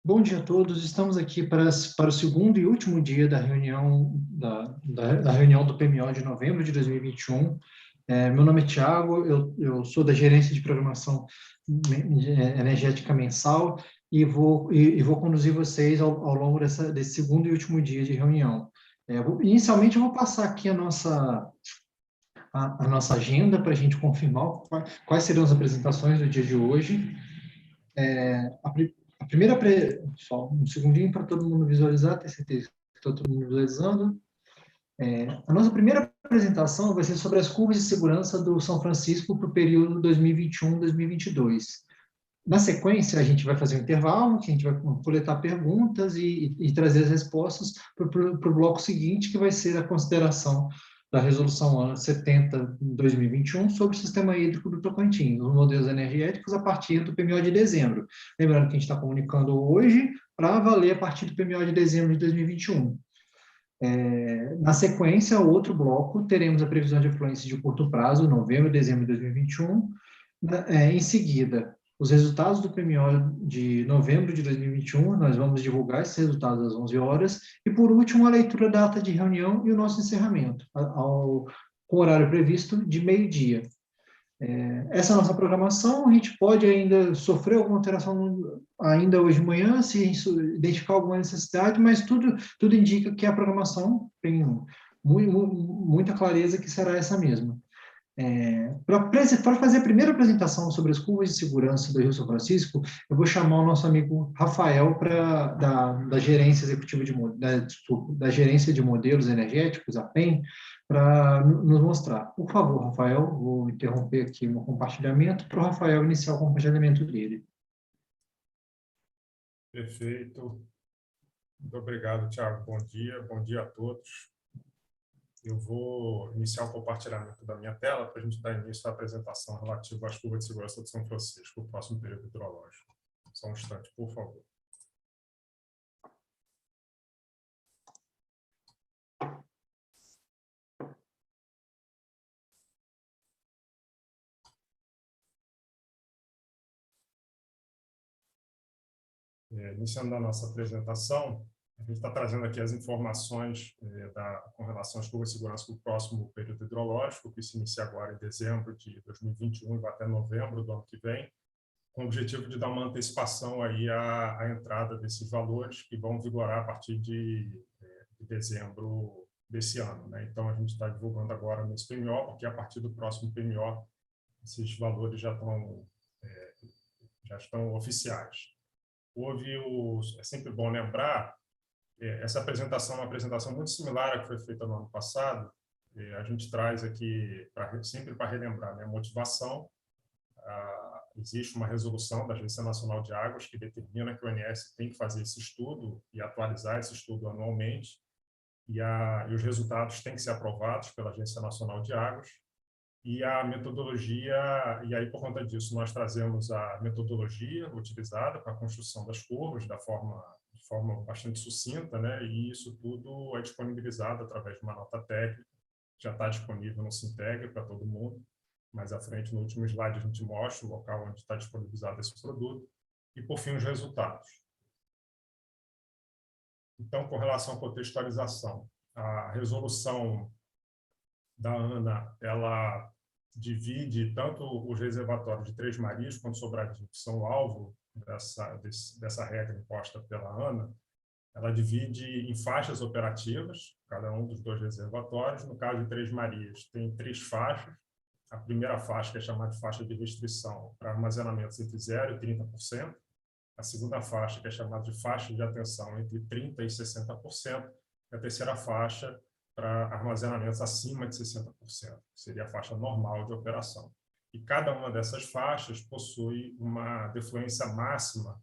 Bom dia a todos. Estamos aqui para o segundo e último dia da reunião da reunião do PMO de novembro de 2021. Meu nome é Thiago, eu sou da Gerência de Programação Energética Mensal e vou conduzir vocês ao longo desse segundo e último dia de reunião. Inicialmente, eu vou passar aqui a nossa agenda para a gente confirmar quais serão as apresentações do dia de hoje. A primeira, só um segundinho para todo mundo visualizar, ter certeza que está todo mundo visualizando. A nossa primeira apresentação vai ser sobre as curvas de segurança do São Francisco para o período 2021-2022. Na sequência, a gente vai fazer um intervalo, que a gente vai coletar perguntas e trazer as respostas para o bloco seguinte, que vai ser a consideração da Resolução ANA 70/2021 sobre o sistema hídrico do Tocantins, os modelos energéticos a partir do PMO de dezembro. Lembrando que a gente está comunicando hoje para valer a partir do PMO de dezembro de 2021. Na sequência, outro bloco, teremos a previsão de afluência de curto prazo, novembro e dezembro de 2021. Em seguida, os resultados do PMO de novembro de 2021, nós vamos divulgar esses resultados às 11 horas. E, por último, a leitura da ata de reunião e o nosso encerramento, com o horário previsto de meio-dia. Essa é a nossa programação. A gente pode ainda sofrer alguma alteração ainda hoje de manhã, se identificar alguma necessidade, mas tudo indica que a programação tem muita clareza que será essa mesma. Para fazer a primeira apresentação sobre as curvas de segurança do Rio São Francisco, eu vou chamar o nosso amigo Rafael da gerência executiva da gerência de modelos energéticos, a PEM, para nos mostrar. Por favor, Rafael, vou interromper aqui o meu compartilhamento para o Rafael iniciar o compartilhamento dele. Perfeito. Muito obrigado, Thiago. Bom dia a todos. Eu vou iniciar o compartilhamento da minha tela para a gente dar início à apresentação relativa às curvas de segurança de São Francisco, o próximo período hidrológico. Só um instante, por favor. Iniciando a nossa apresentação, a gente está trazendo aqui as informações com relação às curvas de segurança para o próximo período hidrológico, que se inicia agora em dezembro de 2021 e vai até novembro do ano que vem, com o objetivo de dar uma antecipação aí à entrada desses valores que vão vigorar a partir de dezembro desse ano, né? Então, a gente está divulgando agora nesse PMO, porque a partir do próximo PMO, esses valores já estão oficiais. É sempre bom lembrar, essa apresentação é uma apresentação muito similar à que foi feita no ano passado. A gente traz aqui, sempre para relembrar, né, a motivação. Existe uma resolução da Agência Nacional de Águas que determina que o ONS tem que fazer esse estudo e atualizar esse estudo anualmente, e os resultados têm que ser aprovados pela Agência Nacional de Águas. E a metodologia, e aí por conta disso nós trazemos a metodologia utilizada para a construção das curvas de forma bastante sucinta, né? E isso tudo é disponibilizado através de uma nota técnica, já está disponível no Sintegre para todo mundo. Mais à frente, no último slide, a gente mostra o local onde está disponibilizado esse produto. E, por fim, os resultados. Então, com relação à contextualização, a resolução da ANA, ela divide tanto os reservatórios de Três Marias quanto Sobradinho, que são alvo dessa regra imposta pela ANA, ela divide em faixas operativas, cada um dos dois reservatórios. No caso de Três Marias, tem 3 faixas. A primeira faixa, que é chamada de faixa de restrição, para armazenamentos entre 0% e 30%. A segunda faixa, que é chamada de faixa de atenção, entre 30% e 60%. E a terceira faixa, para armazenamentos acima de 60%, que seria a faixa normal de operação. E cada uma dessas faixas possui uma defluência máxima,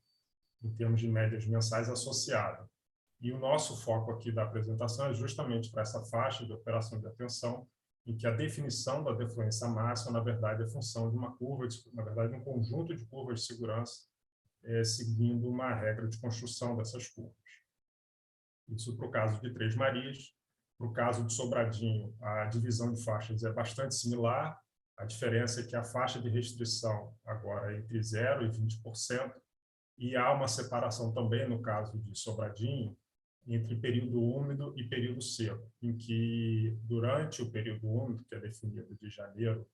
em termos de médias mensais, associada. E o nosso foco aqui da apresentação é justamente para essa faixa de operação de atenção, em que a definição da defluência máxima, na verdade, é função de uma curva, na verdade, um conjunto de curvas de segurança, seguindo uma regra de construção dessas curvas. Isso para o caso de Três Marias. Para o caso de Sobradinho, a divisão de faixas é bastante similar. A diferença é que a faixa de restrição agora é entre 0% e 20%, e há uma separação também, no caso de Sobradinho, entre período úmido e período seco, em que, durante o período úmido, que é definido de janeiro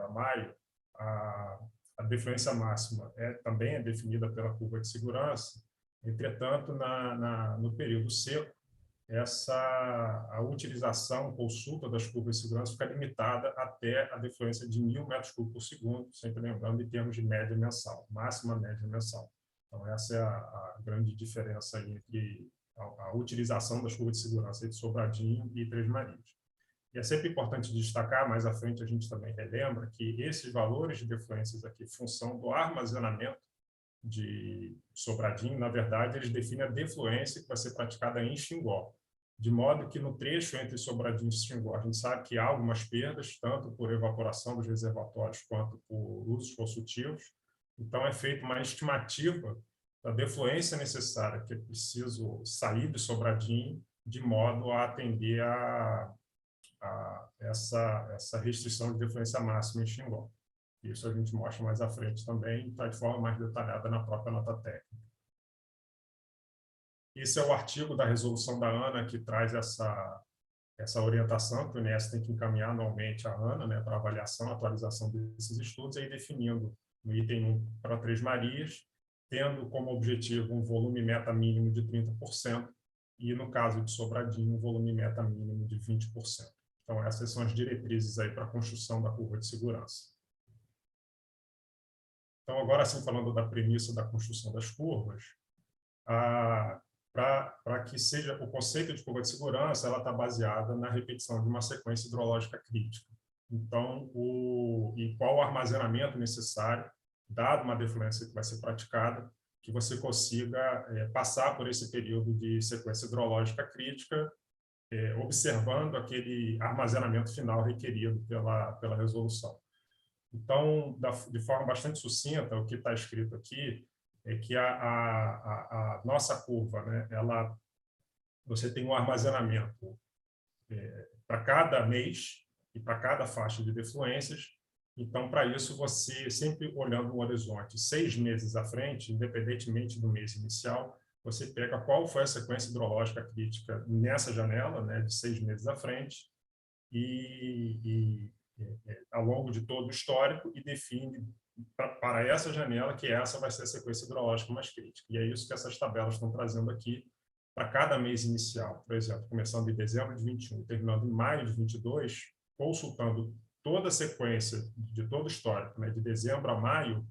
a maio, a defluência máxima também é definida pela curva de segurança. Entretanto, no período seco, a utilização, consulta das curvas de segurança fica limitada até a defluência de 1.000 metros cúbicos por segundo, sempre lembrando em termos de média mensal, máxima média mensal. Então, essa é a grande diferença entre a utilização das curvas de segurança de Sobradinho e Três Marias. E é sempre importante destacar, mais à frente a gente também relembra, que esses valores de defluências aqui, função do armazenamento de Sobradinho, na verdade, eles definem a defluência que vai ser praticada em Xingó. De modo que no trecho entre Sobradinho e Xingó, a gente sabe que há algumas perdas, tanto por evaporação dos reservatórios quanto por usos consultivos. Então, é feita uma estimativa da defluência necessária que é preciso sair de Sobradinho, de modo a atender a essa restrição de defluência máxima em Xingó. Isso a gente mostra mais à frente também, está de forma mais detalhada na própria nota técnica. Esse é o artigo da resolução da ANA que traz essa orientação que o INES tem que encaminhar anualmente à ANA, né, para avaliação, atualização desses estudos, aí definindo no item 1 para Três Marias, tendo como objetivo um volume meta mínimo de 30% e, no caso de Sobradinho, um volume meta mínimo de 20%. Então, essas são as diretrizes aí para a construção da curva de segurança. Então, agora sim, falando da premissa da construção das curvas, para que seja o conceito de curva de segurança, ela está baseada na repetição de uma sequência hidrológica crítica. Então, e qual o armazenamento necessário, dado uma defluência que vai ser praticada, que você consiga passar por esse período de sequência hidrológica crítica, observando aquele armazenamento final requerido pela resolução. Então, de forma bastante sucinta, o que está escrito aqui é que a nossa curva, né, você tem um armazenamento para cada mês e para cada faixa de defluências. Então, para isso, você sempre olhando um horizonte 6 meses à frente, independentemente do mês inicial, você pega qual foi a sequência hidrológica crítica nessa janela, né, de 6 meses à frente, e ao longo de todo o histórico, e define para essa janela que essa vai ser a sequência hidrológica mais crítica. E é isso que essas tabelas estão trazendo aqui para cada mês inicial. Por exemplo, começando em dezembro de 21 e terminando em maio de 22, consultando toda a sequência de todo o histórico, né, de dezembro a maio,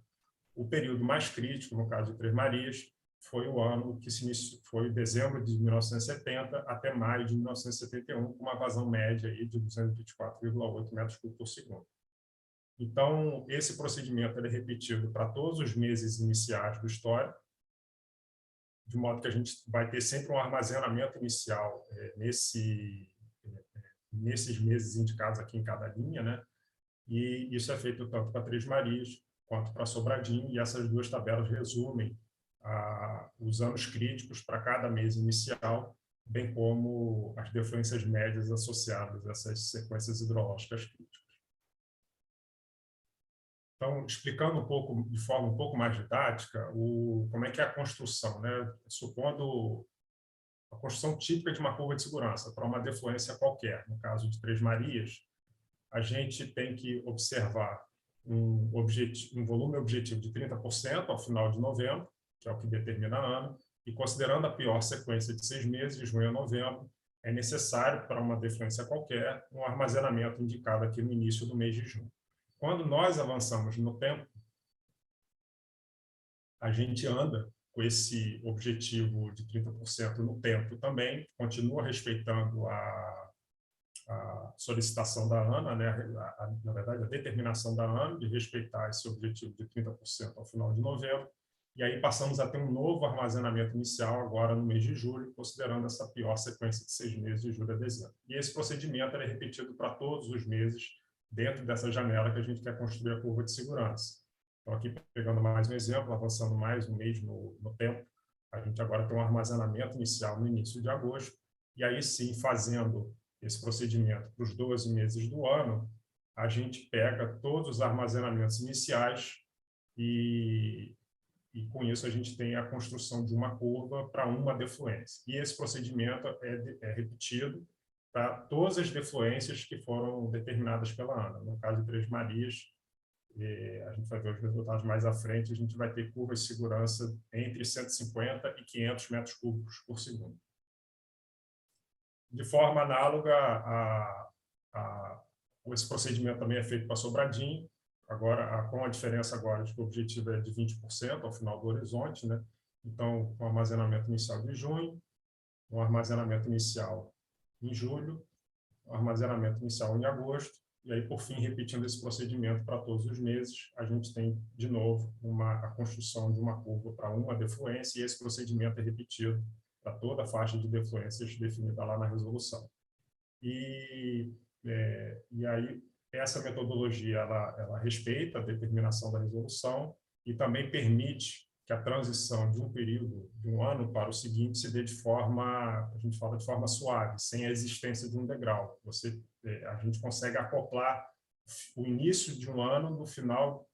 o período mais crítico, no caso de Três Marias, foi o ano que se iniciou, foi dezembro de 1970 até maio de 1971, com uma vazão média aí de 224,8 metros cúbicos por segundo. Então, esse procedimento é repetido para todos os meses iniciais do histórico, de modo que a gente vai ter sempre um armazenamento inicial nesses meses indicados aqui em cada linha, né? E isso é feito tanto para Três Marias quanto para Sobradinho, e essas duas tabelas resumem os anos críticos para cada mês inicial, bem como as defluências médias associadas a essas sequências hidrológicas críticas. Então, explicando um pouco, de forma um pouco mais didática, como é que é a construção, né? Supondo a construção típica de uma curva de segurança para uma defluência qualquer, no caso de Três Marias, a gente tem que observar um volume objetivo de 30% ao final de novembro, que é o que determina a ANA, e considerando a pior sequência de 6 meses, de junho a novembro, é necessário, para uma defluência qualquer, um armazenamento indicado aqui no início do mês de junho. Quando nós avançamos no tempo, a gente anda com esse objetivo de 30% no tempo também, continua respeitando a solicitação da ANA, né, na verdade, a determinação da ANA de respeitar esse objetivo de 30% ao final de novembro, e aí passamos a ter um novo armazenamento inicial agora no mês de julho, considerando essa pior sequência de 6 meses, de julho a dezembro. E esse procedimento é repetido para todos os meses dentro dessa janela que a gente quer construir a curva de segurança. Então, aqui pegando mais um exemplo, avançando mais um mês no tempo, a gente agora tem um armazenamento inicial no início de agosto, e aí sim, fazendo esse procedimento para os 12 meses do ano, a gente pega todos os armazenamentos iniciais e com isso a gente tem a construção de uma curva para uma defluência. E esse procedimento é repetido para todas as defluências que foram determinadas pela ANA. No caso de Três Marias, a gente vai ver os resultados mais à frente, a gente vai ter curvas de segurança entre 150 e 500 metros cúbicos por segundo. De forma análoga, esse procedimento também é feito para Sobradinho, agora, com a diferença agora de que o objetivo é de 20% ao final do horizonte, né? Então, um armazenamento inicial de junho, um armazenamento inicial em julho, um armazenamento inicial em agosto, e aí, por fim, repetindo esse procedimento para todos os meses, a gente tem, de novo, a construção de uma curva para uma defluência, e esse procedimento é repetido para toda a faixa de defluências definida lá na resolução. E aí, essa metodologia, ela respeita a determinação da resolução e também permite que a transição de um período, de um ano para o seguinte, se dê de forma, a gente fala de forma suave, sem a existência de um degrau. A gente consegue acoplar o início de um ano no final,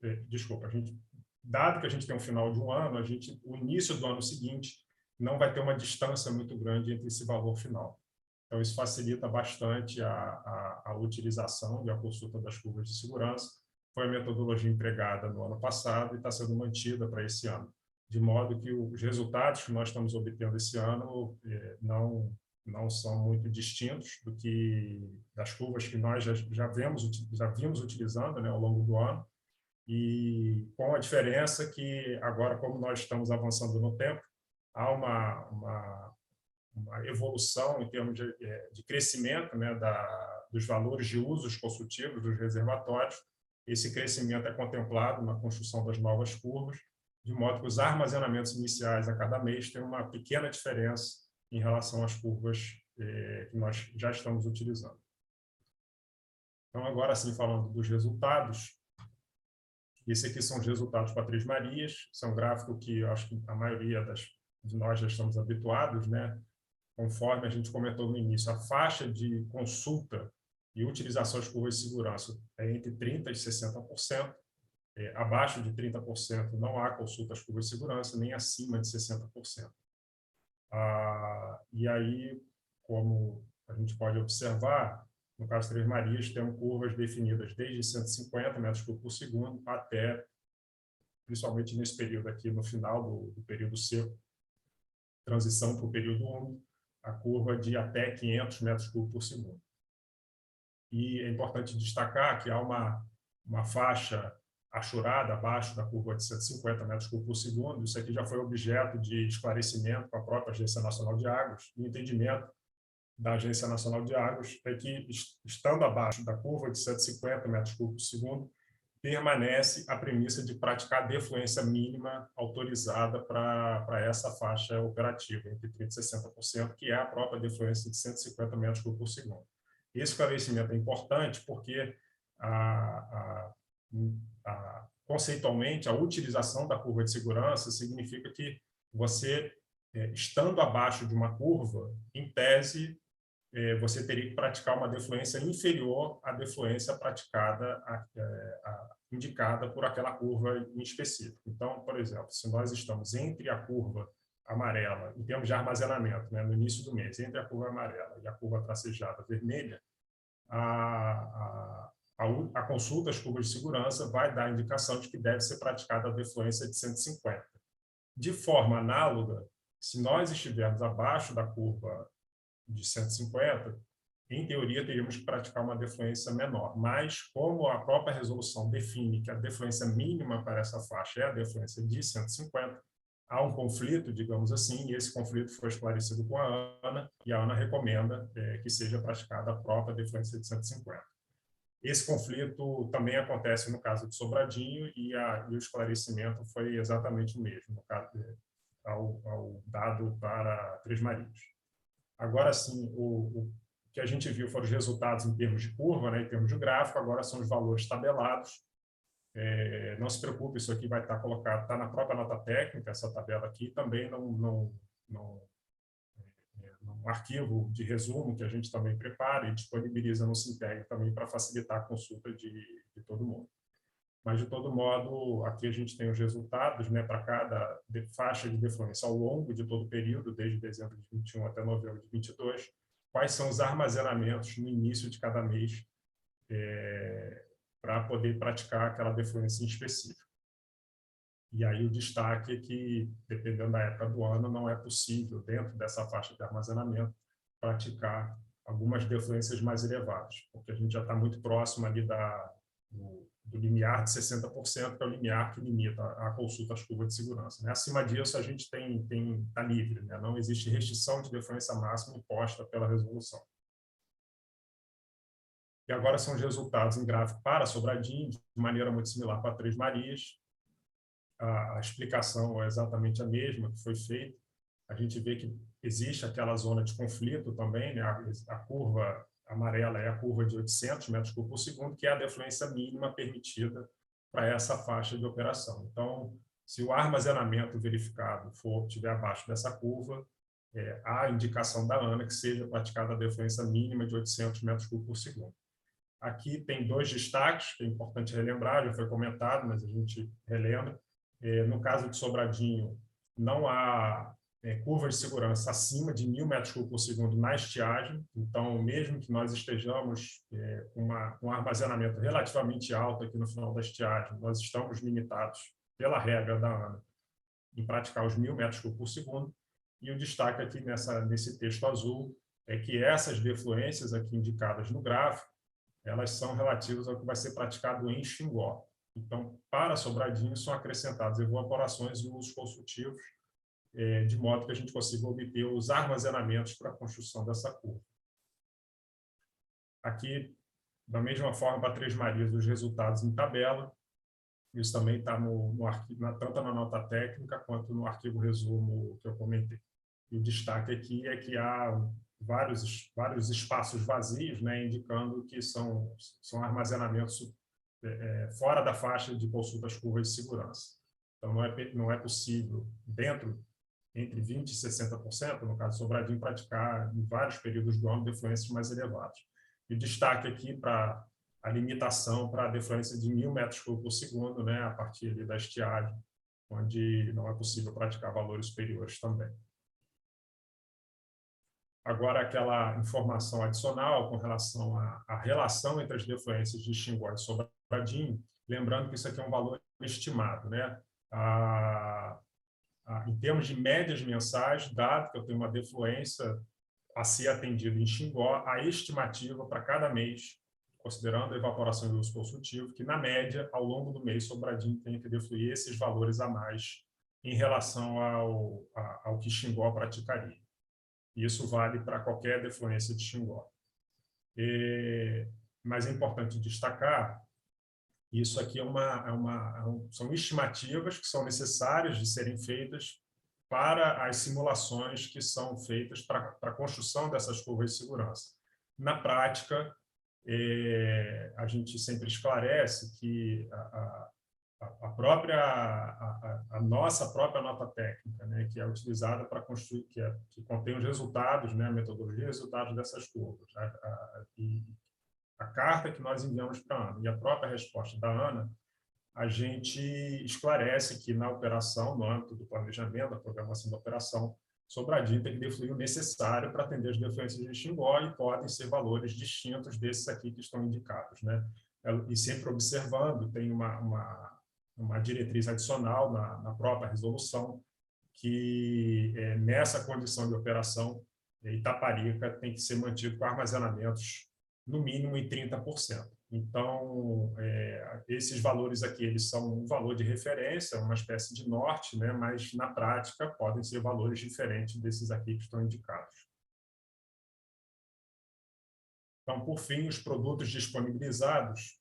dado que a gente tem um final de um ano, o início do ano seguinte não vai ter uma distância muito grande entre esse valor final. Então, isso facilita bastante a utilização e a consulta das curvas de segurança. Foi a metodologia empregada no ano passado e está sendo mantida para esse ano, de modo que os resultados que nós estamos obtendo esse ano não são muito distintos das curvas que nós já vimos utilizando, né, ao longo do ano, e com a diferença que agora, como nós estamos avançando no tempo, há uma evolução em termos de crescimento, né, dos valores de usos consultivos dos reservatórios. Esse crescimento é contemplado na construção das novas curvas, de modo que os armazenamentos iniciais a cada mês têm uma pequena diferença em relação às curvas que nós já estamos utilizando. Então, agora sim, falando dos resultados, esse aqui são os resultados para Três Marias. Isso é um gráfico que eu acho que a maioria de nós já estamos habituados, né? Conforme a gente comentou no início, a faixa de consulta e utilização das curvas de segurança é entre 30% e 60%. Abaixo de 30% não há consulta às curvas de segurança, nem acima de 60%. E aí, como a gente pode observar, no caso de Três Marias, temos curvas definidas desde 150 metros cúbicos por segundo até, principalmente nesse período aqui, no final do período seco, transição para o período úmido, a curva de até 500 metros cúbicos por segundo. E é importante destacar que há uma faixa achurada abaixo da curva de 150 metros cúbicos por segundo. Isso aqui já foi objeto de esclarecimento com a própria Agência Nacional de Águas. O entendimento da Agência Nacional de Águas é que, estando abaixo da curva de 150 metros cúbicos por segundo, permanece a premissa de praticar a defluência mínima autorizada para essa faixa operativa, entre 30% e 60%, que é a própria defluência de 150 metros cúbicos por segundo. Esse esclarecimento é importante porque, conceitualmente, a utilização da curva de segurança significa que você, estando abaixo de uma curva, em tese, você teria que praticar uma defluência inferior à defluência praticada, indicada por aquela curva em específico. Então, por exemplo, se nós estamos entre a curva amarela, em termos de armazenamento, né, no início do mês, entre a curva amarela e a curva tracejada vermelha, a consulta às curvas de segurança vai dar a indicação de que deve ser praticada a defluência de 150. De forma análoga, se nós estivermos abaixo da curva de 150, em teoria, teríamos que praticar uma defluência menor. Mas, como a própria resolução define que a defluência mínima para essa faixa é a defluência de 150, há um conflito, digamos assim, e esse conflito foi esclarecido com a ANA, e a ANA recomenda que seja praticada a própria defluência de 150. Esse conflito também acontece no caso de Sobradinho, e o esclarecimento foi exatamente o mesmo, no caso, ao dado para Três Marias. Agora sim, o que a gente viu foram os resultados em termos de curva, né, em termos de gráfico, agora são os valores tabelados. Não se preocupe, isso aqui vai estar colocado, está na própria nota técnica, essa tabela aqui, também num arquivo de resumo que a gente também prepara e disponibiliza no Sinteg também para facilitar a consulta de todo mundo. Mas, de todo modo, aqui a gente tem os resultados, né, para cada faixa de defluência ao longo de todo o período, desde dezembro de 21 até novembro de 22, quais são os armazenamentos no início de cada mês para poder praticar aquela defluência em específico. E aí o destaque é que, dependendo da época do ano, não é possível, dentro dessa faixa de armazenamento, praticar algumas defluências mais elevadas, porque a gente já está muito próximo ali do limiar de 60%, que é o limiar que limita a consulta às curvas de segurança, né? Acima disso, a gente está livre, né? Não existe restrição de defluência máxima imposta pela resolução. E agora são os resultados em gráfico para Sobradinho, de maneira muito similar para Três Marias. A explicação é exatamente a mesma que foi feita. A gente vê que existe aquela zona de conflito também, né? A curva amarela é a curva de 800 metros cúbicos por segundo, que é a defluência mínima permitida para essa faixa de operação. Então, se o armazenamento verificado estiver abaixo dessa curva, há indicação da ANA que seja praticada a defluência mínima de 800 metros cúbicos por segundo. Aqui tem dois destaques, que é importante relembrar, já foi comentado, mas a gente relembra. No caso de Sobradinho, não há curvas de segurança acima de 1.000 metros cúbicos por segundo na estiagem. Então, mesmo que nós estejamos com um armazenamento relativamente alto aqui no final da estiagem, nós estamos limitados pela regra da ANA em praticar os 1.000 metros cúbicos por segundo. E o destaque aqui nesse texto azul é que essas defluências aqui indicadas no gráfico, elas são relativas ao que vai ser praticado em Xingó. Então, para Sobradinho, são acrescentadas evaporações e usos construtivos, de modo que a gente consiga obter os armazenamentos para a construção dessa curva. Aqui, da mesma forma, para Três Marias, os resultados em tabela. Isso também está tanto na nota técnica quanto no arquivo resumo que eu comentei. E o destaque aqui é que há vários espaços vazios, né, indicando que são armazenamentos fora da faixa de consulta às curvas de segurança. Então, não é possível, entre 20% e 60%, no caso de Sobradinho, praticar em vários períodos do ano defluências mais elevadas. E destaque aqui para a limitação para a defluência de 1.000 metros cúbicos por segundo, né, a partir ali da estiagem, onde não é possível praticar valores superiores também. Agora, aquela informação adicional com relação à relação entre as defluências de Xingó e Sobradinho, lembrando que isso aqui é um valor estimado, né? Em termos de médias mensais, dado que eu tenho uma defluência a ser atendida em Xingó, a estimativa para cada mês, considerando a evaporação e uso construtivo, que, na média, ao longo do mês, Sobradinho tem que defluir esses valores a mais em relação ao que Xingó praticaria. Isso vale para qualquer defluência de Xingó. Mas é importante destacar, isso aqui são estimativas que são necessárias de serem feitas para as simulações que são feitas para a construção dessas curvas de segurança. Na prática, a gente sempre esclarece que a nossa própria nota técnica, né, que é utilizada para construir, que contém os resultados, né, a metodologia e resultados dessas curvas, e a carta que nós enviamos para a ANA e a própria resposta da ANA, a gente esclarece que na operação, no âmbito do planejamento, da programação da operação, Sobradinho tem que defluir o necessário para atender as defluências de Xingó e podem ser valores distintos desses aqui que estão indicados, né? E sempre observando, tem uma diretriz adicional na própria resolução, que nessa condição de operação, Itaparica tem que ser mantido com armazenamentos no mínimo em 30%. Então, esses valores aqui, eles são um valor de referência, uma espécie de norte, né? Mas, na prática, podem ser valores diferentes desses aqui que estão indicados. Então, por fim, os produtos disponibilizados,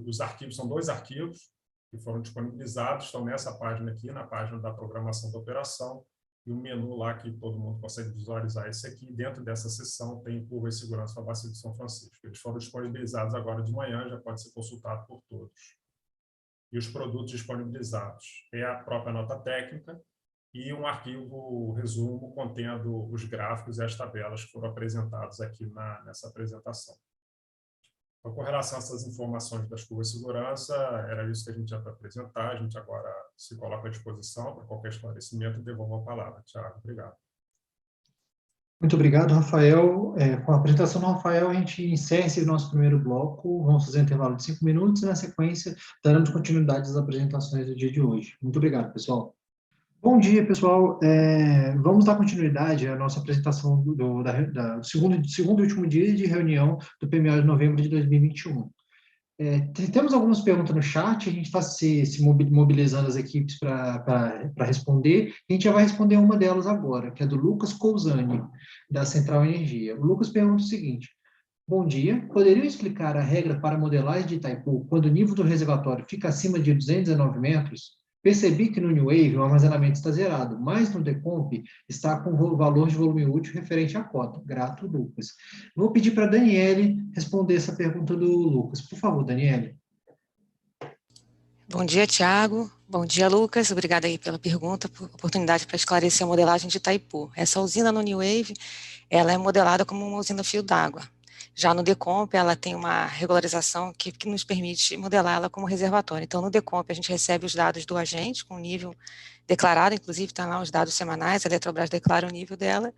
os arquivos, são 2 arquivos que foram disponibilizados, estão nessa página aqui, na página da programação da operação, e o menu lá que todo mundo consegue visualizar esse aqui. Dentro dessa seção tem curva de segurança para a Bacia de São Francisco. Eles foram disponibilizados agora de manhã, já pode ser consultado por todos. E os produtos disponibilizados é a própria nota técnica e um arquivo resumo contendo os gráficos e as tabelas que foram apresentados aqui nessa apresentação. Então, com relação a essas informações das curvas de segurança, era isso que a gente ia apresentar. A gente agora se coloca à disposição para qualquer esclarecimento e devolvo a palavra. Tiago, obrigado. Muito obrigado, Rafael. Com a apresentação do Rafael, a gente encerra esse nosso primeiro bloco. Vamos fazer um intervalo de 5 minutos e, na sequência, daremos continuidade às apresentações do dia de hoje. Muito obrigado, pessoal. Bom dia, pessoal. Vamos dar continuidade à nossa apresentação do segundo e último dia de reunião do PMO de novembro de 2021. Temos algumas perguntas no chat, a gente está se mobilizando as equipes para responder, e a gente já vai responder uma delas agora, que é do Lucas Cousani, da Central Energia. O Lucas pergunta o seguinte: bom dia, poderiam explicar a regra para a modelagem de Itaipu quando o nível do reservatório fica acima de 219 metros? Percebi que no New Wave o armazenamento está zerado, mas no Decomp está com o valor de volume útil referente à cota. Grato, Lucas. Vou pedir para a Daniele responder essa pergunta do Lucas. Por favor, Daniele. Bom dia, Tiago. Bom dia, Lucas. Obrigada aí pela pergunta, por oportunidade para esclarecer a modelagem de Itaipu. Essa usina no New Wave, ela é modelada como uma usina fio d'água. Já no Decomp, ela tem uma regularização que nos permite modelá-la como reservatório. Então, no Decomp, a gente recebe os dados do agente, com o nível declarado, inclusive está lá os dados semanais, a Eletrobras declara o nível dela,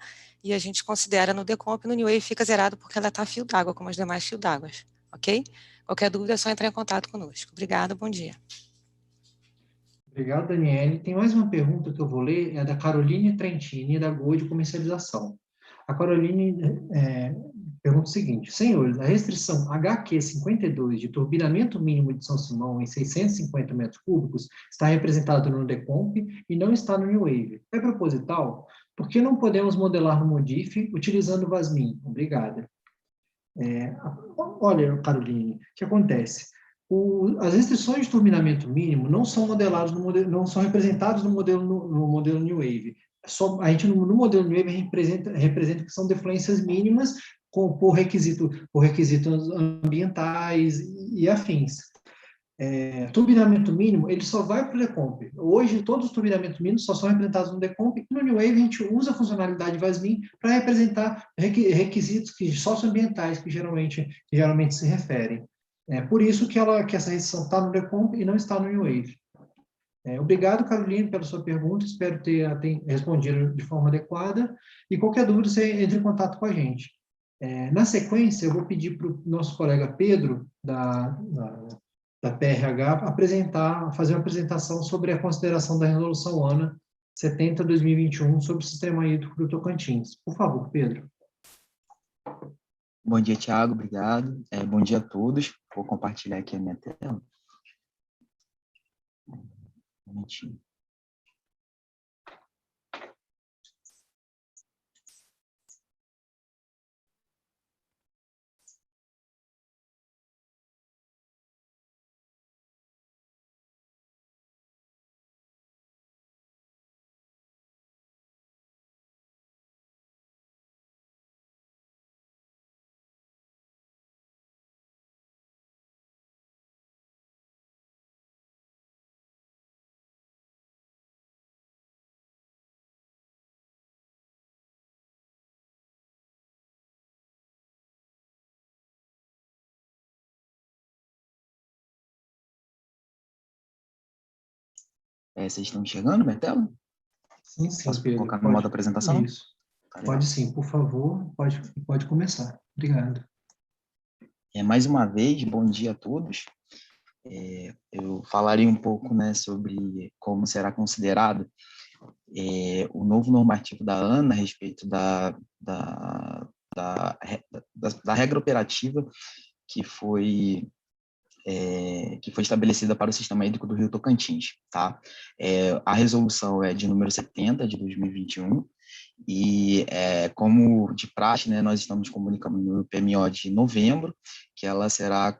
e a gente considera no Decomp, no New Wave fica zerado porque ela está fio d'água, como as demais fio d'água, ok? Qualquer dúvida é só entrar em contato conosco. Obrigada, bom dia. Obrigado, Daniele. Tem mais uma pergunta que eu vou ler, é da Caroline Trentini, da Goi de Comercialização. A Caroline pergunta o seguinte: senhores, a restrição HQ 52 de turbinamento mínimo de São Simão em 650 metros cúbicos está representada no Decomp e não está no New Wave. É proposital? Por que não podemos modelar no Modif utilizando o VASMIN? Obrigada. Olha, Caroline, o que acontece? As restrições de turbinamento mínimo não são modeladas não são representadas no modelo New Wave. A gente no modelo New Wave representa que são defluências mínimas por requisitos ambientais e afins. Turbinamento mínimo, ele só vai para o Decomp. Hoje, todos os turbinamentos mínimos só são representados no Decomp, e no New Wave a gente usa a funcionalidade VASMIN para representar requisitos socioambientais que geralmente se referem. É por isso que essa restrição está no Decomp e não está no New Wave. Obrigado, Caroline, pela sua pergunta, espero ter respondido de forma adequada, e qualquer dúvida você entre em contato com a gente. Na sequência, eu vou pedir para o nosso colega Pedro, da PRH, fazer uma apresentação sobre a consideração da resolução ANA 70/2021 sobre o sistema hídrico do Tocantins. Por favor, Pedro. Bom dia, Tiago, obrigado. Bom dia a todos. Vou compartilhar aqui a minha tela. Um momentinho. Vocês estão enxergando minha tela? Sim, Posso Pedro. colocar no modo apresentação? Isso. Pode sim, por favor, pode começar. Obrigado. Mais uma vez, bom dia a todos. Eu falarei um pouco, né, sobre como será considerado o novo normativo da ANA a respeito da regra operativa que foi estabelecida para o sistema hídrico do Rio Tocantins, tá? A resolução é de número 70 de 2021 e, como de praxe, né, nós estamos comunicando no PMO de novembro que ela será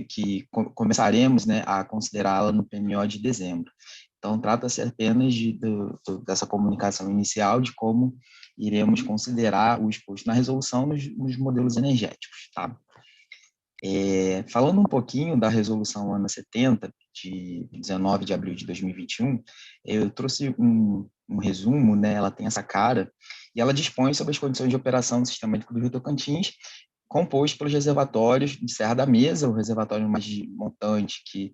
que começaremos, né, a considerá-la no PMO de dezembro. Então, trata-se apenas dessa comunicação inicial de como iremos considerar o exposto na resolução nos modelos energéticos, tá? Falando um pouquinho da resolução ANA 70, de 19 de abril de 2021, eu trouxe um resumo, né? Ela tem essa cara, e ela dispõe sobre as condições de operação do sistema hídrico do Rio Tocantins, composto pelos reservatórios de Serra da Mesa, o reservatório mais de montante que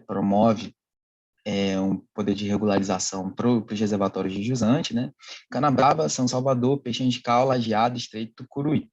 promove um poder de regularização para os reservatórios de jusante, né? Canabrava, São Salvador, Peixe Angical, Lajeado, Estreito, Tucuruí.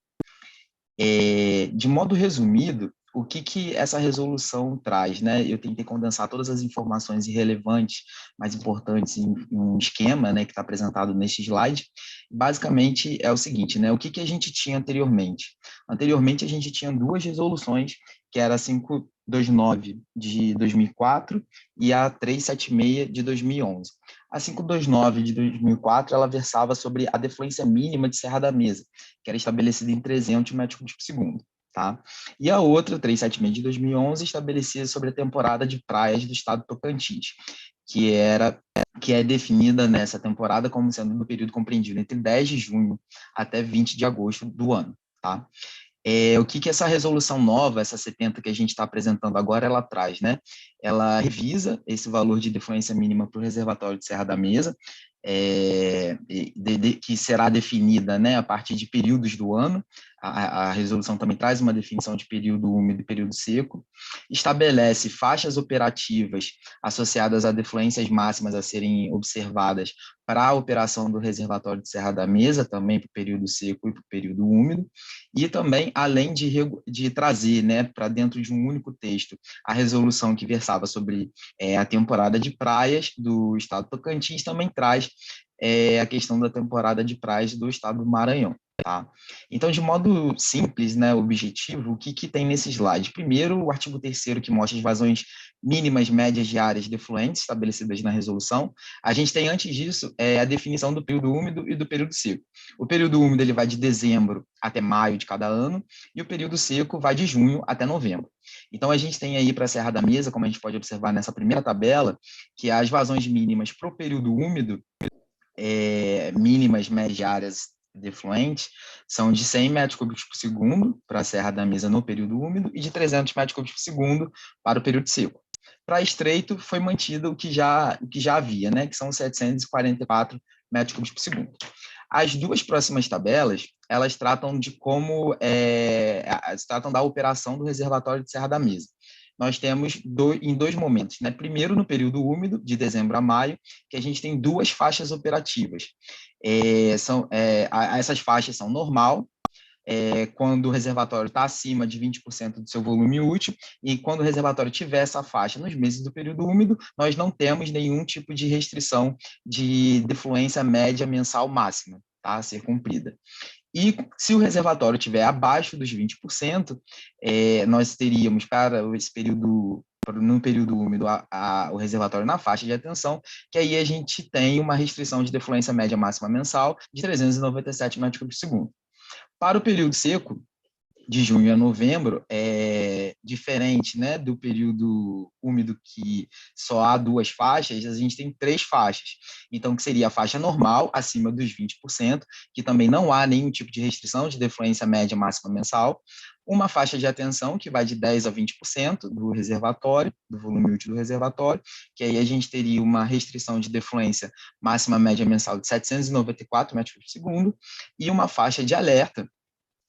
De modo resumido, o que essa resolução traz, né? Eu tentei condensar todas as informações irrelevantes, mais importantes, em um esquema, né, que está apresentado neste slide. Basicamente é o seguinte, né? O que a gente tinha anteriormente? Anteriormente a gente tinha duas resoluções, que era a 529 de 2004 e a 376 de 2011. A 529 de 2004, ela versava sobre a defluência mínima de Serra da Mesa, que era estabelecida em 300 metros cúbicos por segundo. Tá? E a outra, 376 de 2011, estabelecia sobre a temporada de praias do estado do Tocantins, que é definida nessa temporada como sendo no período compreendido entre 10 de junho até 20 de agosto do ano. Tá? O que essa resolução nova, essa 70 que a gente está apresentando agora, ela traz, né? Ela revisa esse valor de defluência mínima para o reservatório de Serra da Mesa, que será definida, né, a partir de períodos do ano. A resolução também traz uma definição de período úmido e período seco, estabelece faixas operativas associadas a defluências máximas a serem observadas para a operação do reservatório de Serra da Mesa, também para o período seco e para o período úmido, e também, além de trazer, né, para dentro de um único texto, a resolução que versava sobre a temporada de praias do estado do Tocantins, também traz a questão da temporada de praias do estado do Maranhão. Tá? Então, de modo simples, né, objetivo, o que tem nesse slide? Primeiro, o artigo 3º, que mostra as vazões mínimas, médias de áreas defluentes estabelecidas na resolução. A gente tem, antes disso, a definição do período úmido e do período seco. O período úmido ele vai de dezembro até maio de cada ano, e o período seco vai de junho até novembro. Então, a gente tem aí para a Serra da Mesa, como a gente pode observar nessa primeira tabela, que as vazões mínimas para o período úmido, mínimas, médias defluentes, são de 100 metros cúbicos por segundo para a Serra da Mesa no período úmido e de 300 metros cúbicos por segundo para o período seco. Para estreito, foi mantido o que já havia, né, que são 744 metros cúbicos por segundo. As duas próximas tabelas, elas tratam de como, tratam da operação do reservatório de Serra da Mesa. Nós temos em dois momentos, né? Primeiro, no período úmido, de dezembro a maio, que a gente tem duas faixas operativas. Essas faixas são normal, quando o reservatório está acima de 20% do seu volume útil, e quando o reservatório tiver essa faixa nos meses do período úmido, nós não temos nenhum tipo de restrição de defluência média mensal máxima, tá, a ser cumprida. E se o reservatório estiver abaixo dos 20%, nós teríamos para esse período, no período úmido, o reservatório na faixa de atenção, que aí a gente tem uma restrição de defluência média máxima mensal de 397 metros por segundo. Para o período seco, de junho a novembro, é diferente, né, do período úmido, que só há duas faixas, a gente tem três faixas. Então, que seria a faixa normal, acima dos 20%, que também não há nenhum tipo de restrição de defluência média máxima mensal, uma faixa de atenção, que vai de 10% a 20% do reservatório, do volume útil do reservatório, que aí a gente teria uma restrição de defluência máxima média mensal de 794 metros por segundo, e uma faixa de alerta,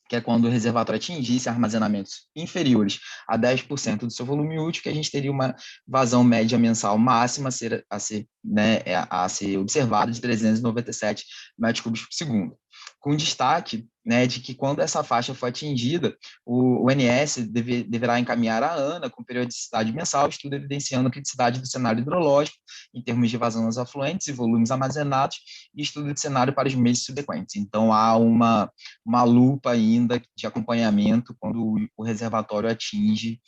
que é quando o reservatório atingisse armazenamentos inferiores a 10% do seu volume útil, que a gente teria uma vazão média mensal máxima a ser observada de 397 metros cúbicos por segundo. Com destaque, né, de que quando essa faixa for atingida, o ONS deverá encaminhar à ANA com periodicidade mensal, estudo evidenciando a criticidade do cenário hidrológico em termos de vazão nos afluentes e volumes armazenados, e estudo de cenário para os meses subsequentes. Então, há uma lupa ainda de acompanhamento quando o reservatório atinge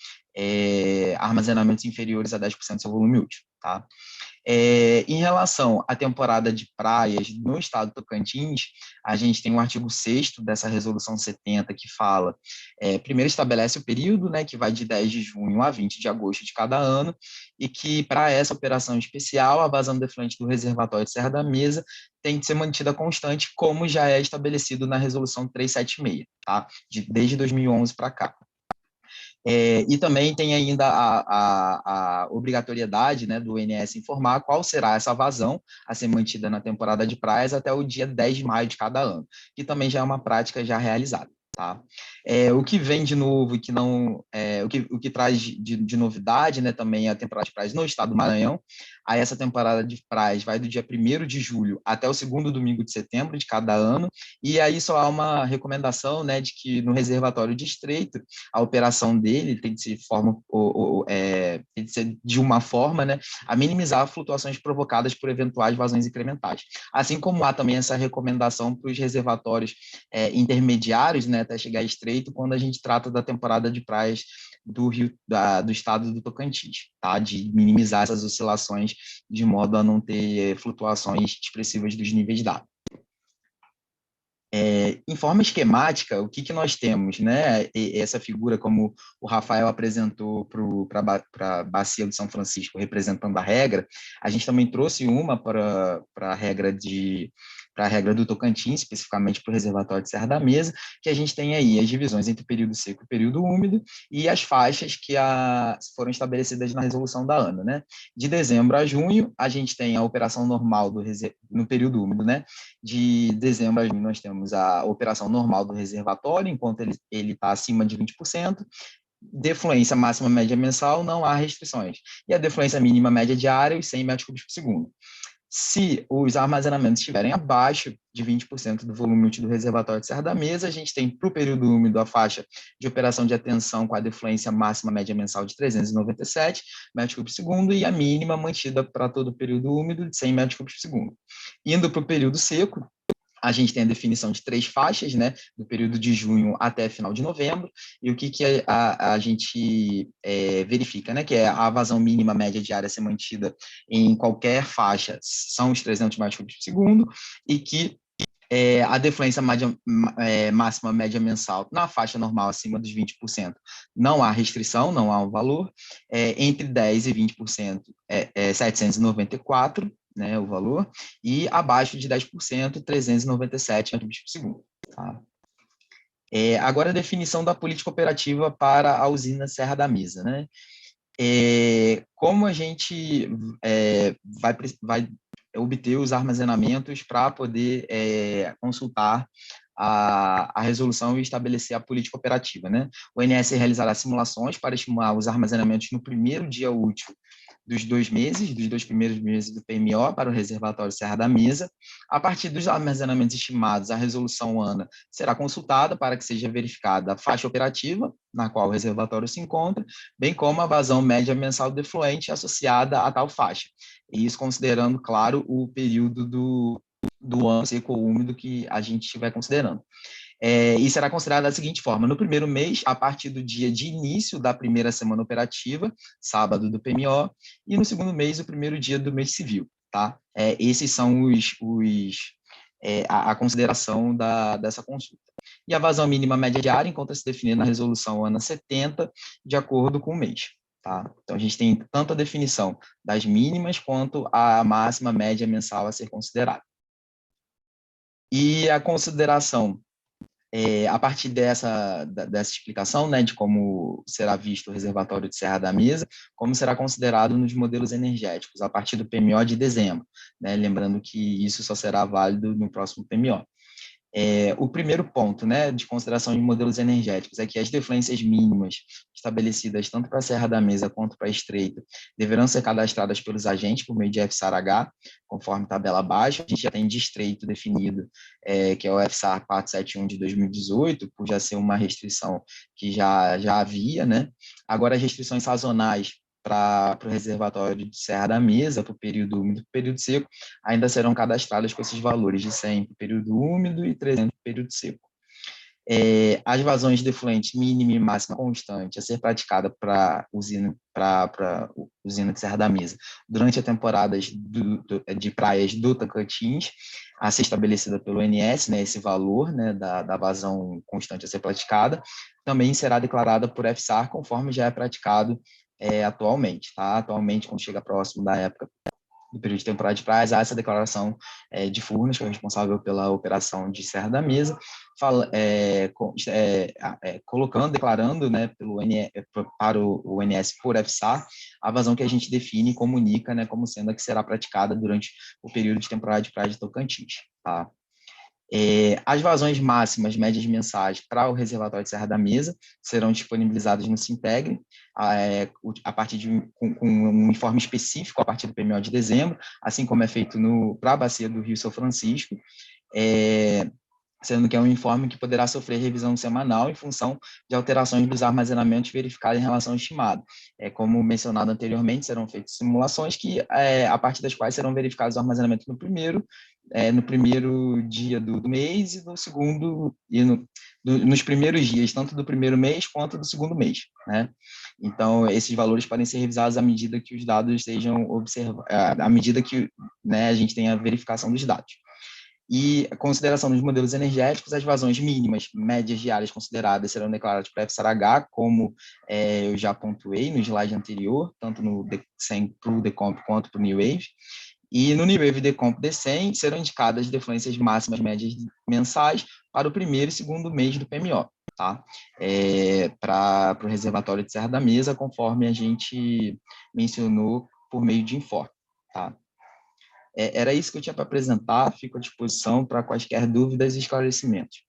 armazenamentos inferiores a 10% do seu volume útil. Tá? Em relação à temporada de praias no estado do Tocantins, a gente tem um artigo 6º dessa resolução 70 que fala, primeiro estabelece o período, né, que vai de 10 de junho a 20 de agosto de cada ano, e que para essa operação especial, a vazão defluente do reservatório de Serra da Mesa tem de ser mantida constante, como já é estabelecido na resolução 376, tá? Desde 2011 para cá. E também tem ainda a obrigatoriedade, né, do ONS informar qual será essa vazão a ser mantida na temporada de praias até o dia 10 de maio de cada ano, que também já é uma prática já realizada. tá? O que vem de novo e que não, o que traz de novidade, né, também é a temporada de praias no estado do Maranhão. Aí essa temporada de praias vai do dia 1º de julho até o 2º domingo de setembro de cada ano, e aí só há uma recomendação, né, de que no reservatório de Estreito, a operação dele tem que ser, tem que ser de uma forma, né, a minimizar flutuações provocadas por eventuais vazões incrementais. Assim como há também essa recomendação para os reservatórios intermediários, né, até chegar a Estreito, quando a gente trata da temporada de praias do estado do Tocantins, tá? De minimizar essas oscilações de modo a não ter flutuações expressivas dos níveis d'água. Em forma esquemática, o que nós temos, né? Essa figura, como o Rafael apresentou para a Bacia do São Francisco, representando a regra, a gente também trouxe uma para a regra do Tocantins, especificamente para o reservatório de Serra da Mesa, que a gente tem aí as divisões entre período seco e período úmido e as faixas que foram estabelecidas na resolução da ANA, né? De dezembro a junho, a gente tem a operação normal no período úmido, né? De dezembro a junho, nós temos a operação normal do reservatório, enquanto ele está acima de 20%. Defluência máxima média mensal, não há restrições. E a defluência mínima média diária, os 100 metros cúbicos por segundo. Se os armazenamentos estiverem abaixo de 20% do volume útil do reservatório de Serra da Mesa, a gente tem para o período úmido a faixa de operação de atenção com a defluência máxima média mensal de 397 metros cúbicos por segundo e a mínima mantida para todo o período úmido de 100 metros cúbicos por segundo. Indo para o período seco, a gente tem a definição de 3 faixas, né, do período de junho até final de novembro, e o que a gente verifica, né, que é a vazão mínima média diária a ser mantida em qualquer faixa são os 300 metros cúbicos por segundo, e que a defluência máxima média mensal na faixa normal acima dos 20%, não há restrição, não há um valor, entre 10% e 20% 794, né, o valor, e abaixo de 10%, 397 metros por segundo. Tá? Agora, a definição da política operativa para a usina Serra da Mesa. Né? Como a gente vai obter os armazenamentos para poder consultar a resolução e estabelecer a política operativa. Né? O INS realizará simulações para estimar os armazenamentos no primeiro dia útil dos 2 primeiros meses do PMO para o reservatório Serra da Mesa. A partir dos armazenamentos estimados, a resolução ANA será consultada para que seja verificada a faixa operativa na qual o reservatório se encontra, bem como a vazão média mensal defluente associada a tal faixa. E isso considerando, claro, o período do ano seco ou úmido que a gente estiver considerando. E será considerada da seguinte forma: no primeiro mês, a partir do dia de início da primeira semana operativa, sábado do PMO, e no segundo mês, o primeiro dia do mês civil. Tá? Esses são a consideração dessa consulta. E a vazão mínima média diária encontra-se definida na resolução ANA 70, de acordo com o mês. Tá? Então, a gente tem tanto a definição das mínimas quanto a máxima média mensal a ser considerada. E a consideração a partir dessa explicação, né, de como será visto o reservatório de Serra da Mesa, como será considerado nos modelos energéticos, a partir do PMO de dezembro, né, lembrando que isso só será válido no próximo PMO. O primeiro ponto, né, de consideração de modelos energéticos é que as defluências mínimas estabelecidas tanto para a Serra da Mesa quanto para a Estreito deverão ser cadastradas pelos agentes por meio de FSAR-H, conforme tabela abaixo. A gente já tem de Estreito definido, que é o FSAR 471 de 2018, por já ser uma restrição que já havia, né? Agora, as restrições sazonais para o reservatório de Serra da Mesa, para o período úmido e período seco, ainda serão cadastradas com esses valores de 100 para o período úmido e 300 para o período seco. As vazões defluentes mínima e máxima constante a ser praticada para usina de Serra da Mesa durante a temporada de praias do Tocantins, a ser estabelecida pelo ONS, né, esse valor, né, da vazão constante a ser praticada, também será declarada por FSAR, conforme já é praticado atualmente. Tá? Atualmente, quando chega próximo da época do período de temporada de praias, há essa declaração de Furnas, que é responsável pela operação de Serra da Mesa, declarando, né, para o ONS por FSAR, a vazão que a gente define e comunica, né, como sendo a que será praticada durante o período de temporada de praia de Tocantins. Tá? As vazões máximas, médias mensais para o reservatório de Serra da Mesa serão disponibilizadas no Simpegre, a partir com um informe específico a partir do PMO de dezembro, assim como é feito para a bacia do Rio São Francisco, sendo que é um informe que poderá sofrer revisão semanal em função de alterações dos armazenamentos verificados em relação ao estimado. Como mencionado anteriormente, serão feitas simulações a partir das quais serão verificados o armazenamento no primeiro dia do mês e no segundo, nos primeiros dias, tanto do primeiro mês quanto do segundo mês, né? Então, esses valores podem ser revisados à medida que os dados sejam observados, à medida que, né, a gente tem a verificação dos dados. E a consideração dos modelos energéticos, as vazões mínimas, médias diárias consideradas serão declaradas para FSARH, como eu já pontuei no slide anterior, tanto para o Decomp quanto para o New Wave. E no New Wave Decomp D100 serão indicadas as defluências máximas médias mensais para o primeiro e segundo mês do PMO, tá? Para o reservatório de Serra da Mesa, conforme a gente mencionou por meio de informe, tá? Era isso que eu tinha para apresentar, fico à disposição para quaisquer dúvidas e esclarecimentos.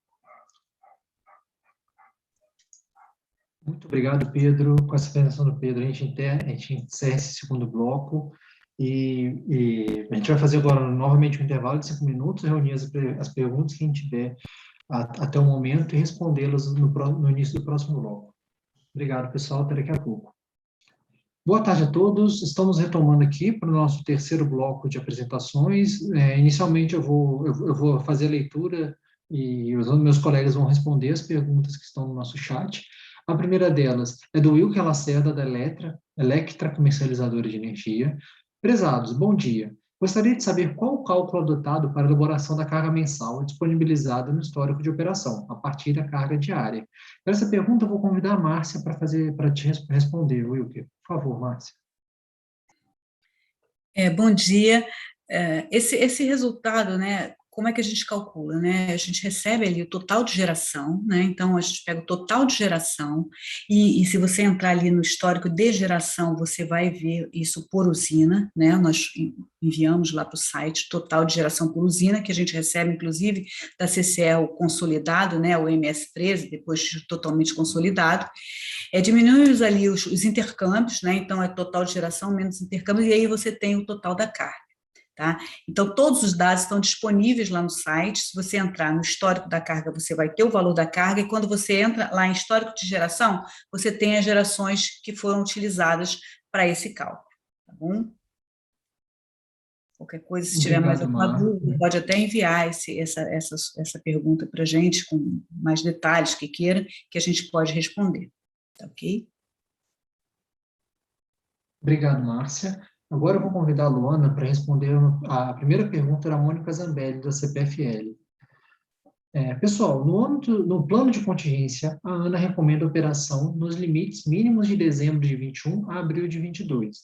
Muito obrigado, Pedro. Com essa apresentação do Pedro, a gente encerra esse segundo bloco e a gente vai fazer agora novamente um intervalo de 5 minutos, reunir as perguntas que a gente tiver até o momento e respondê-las no início do próximo bloco. Obrigado, pessoal. Até daqui a pouco. Boa tarde a todos. Estamos retomando aqui para o nosso terceiro bloco de apresentações. Inicialmente, eu vou fazer a leitura e os meus colegas vão responder as perguntas que estão no nosso chat. A primeira delas é do Wilker Lacerda, da Electra Comercializadora de Energia. Prezados, bom dia. Gostaria de saber qual o cálculo adotado para a elaboração da carga mensal disponibilizada no histórico de operação, a partir da carga diária. Para essa pergunta, eu vou convidar a Márcia para te responder, Wilker. Por favor, Márcia. Bom dia. Esse resultado, né, como é que a gente calcula, né? A gente recebe ali o total de geração, né? Então, a gente pega o total de geração e se você entrar ali no histórico de geração, você vai ver isso por usina, né? Nós enviamos lá para o site total de geração por usina, que a gente recebe, inclusive, da CCE consolidado, né? O MS13, depois de totalmente consolidado. Diminuímos ali os intercâmbios, né? Então, é total de geração menos intercâmbios, e aí você tem o total da carga. Tá? Então, todos os dados estão disponíveis lá no site. Se você entrar no histórico da carga, você vai ter o valor da carga, e quando você entra lá em histórico de geração, você tem as gerações que foram utilizadas para esse cálculo, tá bom? Qualquer coisa, se tiver mais alguma dúvida, pode até enviar essa pergunta para a gente, com mais detalhes que queira, que a gente pode responder, tá ok? Obrigado, Márcia. Agora eu vou convidar a Luana para responder a primeira pergunta da Mônica Zambelli, da CPFL. Pessoal, no plano de contingência, a ANA recomenda a operação nos limites mínimos de dezembro de 21 a abril de 22,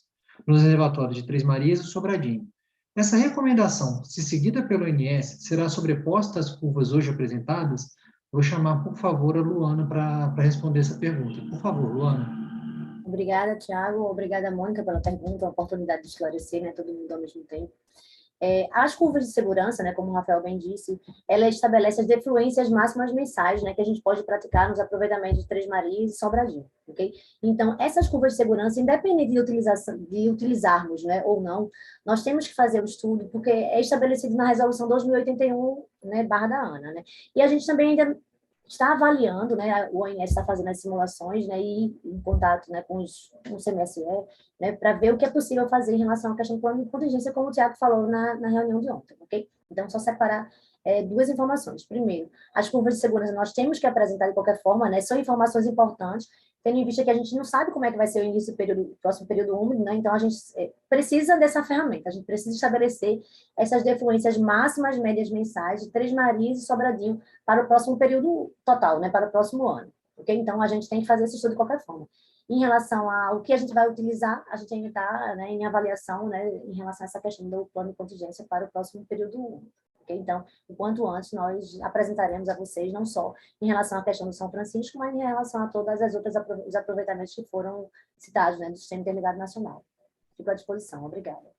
nos reservatórios de Três Marias e Sobradinho. Essa recomendação, se seguida pelo ONS, será sobreposta às curvas hoje apresentadas? Vou chamar, por favor, a Luana para responder essa pergunta. Por favor, Luana. Obrigada, Tiago. Obrigada, Mônica, pela pergunta, a oportunidade de esclarecer, né, todo mundo ao mesmo tempo. As curvas de segurança, né, como o Rafael bem disse, ela estabelece as defluências máximas mensais, né, que a gente pode praticar nos aproveitamentos de Três Marias e Sobradinho, ok? Então, essas curvas de segurança, independente de utilizarmos, né, ou não, nós temos que fazer o estudo, porque é estabelecido na resolução 2081, né, barra da ANA, né? E a gente também ainda está avaliando, né, o ONS está fazendo as simulações, né, e em contato, né, com o CMSE, né, para ver o que é possível fazer em relação à questão do plano de contingência, como o Tiago falou na reunião de ontem, ok? Então, só separar duas informações. Primeiro, as curvas de segurança nós temos que apresentar de qualquer forma, né, são informações importantes, tendo em vista que a gente não sabe como é que vai ser o início do próximo período úmido, né, então a gente precisa dessa ferramenta, a gente precisa estabelecer essas defluências máximas, médias mensais de Três Marias e Sobradinho para o próximo período total, né, para o próximo ano, ok? Então, a gente tem que fazer esse estudo de qualquer forma. Em relação ao que a gente vai utilizar, a gente ainda está, né, em avaliação, né, em relação a essa questão do plano de contingência para o próximo período úmido. Então, o quanto antes nós apresentaremos a vocês, não só em relação à questão do São Francisco, mas em relação a todas as outras os aproveitamentos que foram citados, né, do Sistema Interligado Nacional. Fico à disposição. Obrigada.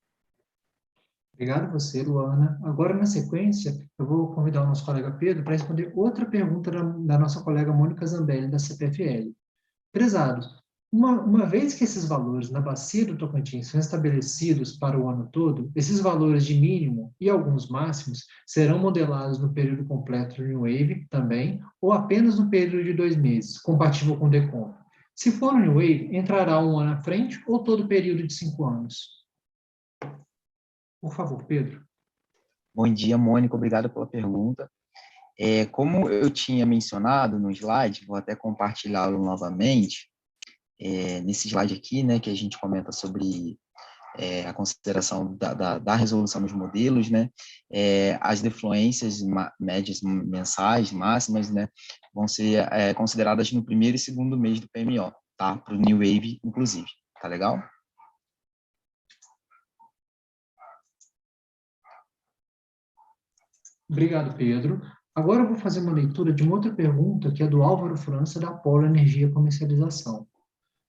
Obrigado a você, Luana. Agora, na sequência, eu vou convidar o nosso colega Pedro para responder outra pergunta da nossa colega Mônica Zambelli, da CPFL. Prezados, uma vez que esses valores na bacia do Tocantins são estabelecidos para o ano todo, esses valores de mínimo e alguns máximos serão modelados no período completo do New Wave também, ou apenas no período de 2 meses, compatível com o DECOM. Se for no New Wave, entrará um ano à frente ou todo o período de 5 anos? Por favor, Pedro. Bom dia, Mônica, obrigado pela pergunta. Como eu tinha mencionado no slide, vou até compartilhá-lo novamente, nesse slide aqui, né, que a gente comenta sobre a consideração da resolução dos modelos, né, as defluências médias mensais, máximas, né, vão ser consideradas no primeiro e segundo mês do PMO, tá, para o New Wave, inclusive, tá legal? Obrigado, Pedro. Agora eu vou fazer uma leitura de uma outra pergunta, que é do Álvaro França, da Polo Energia Comercialização.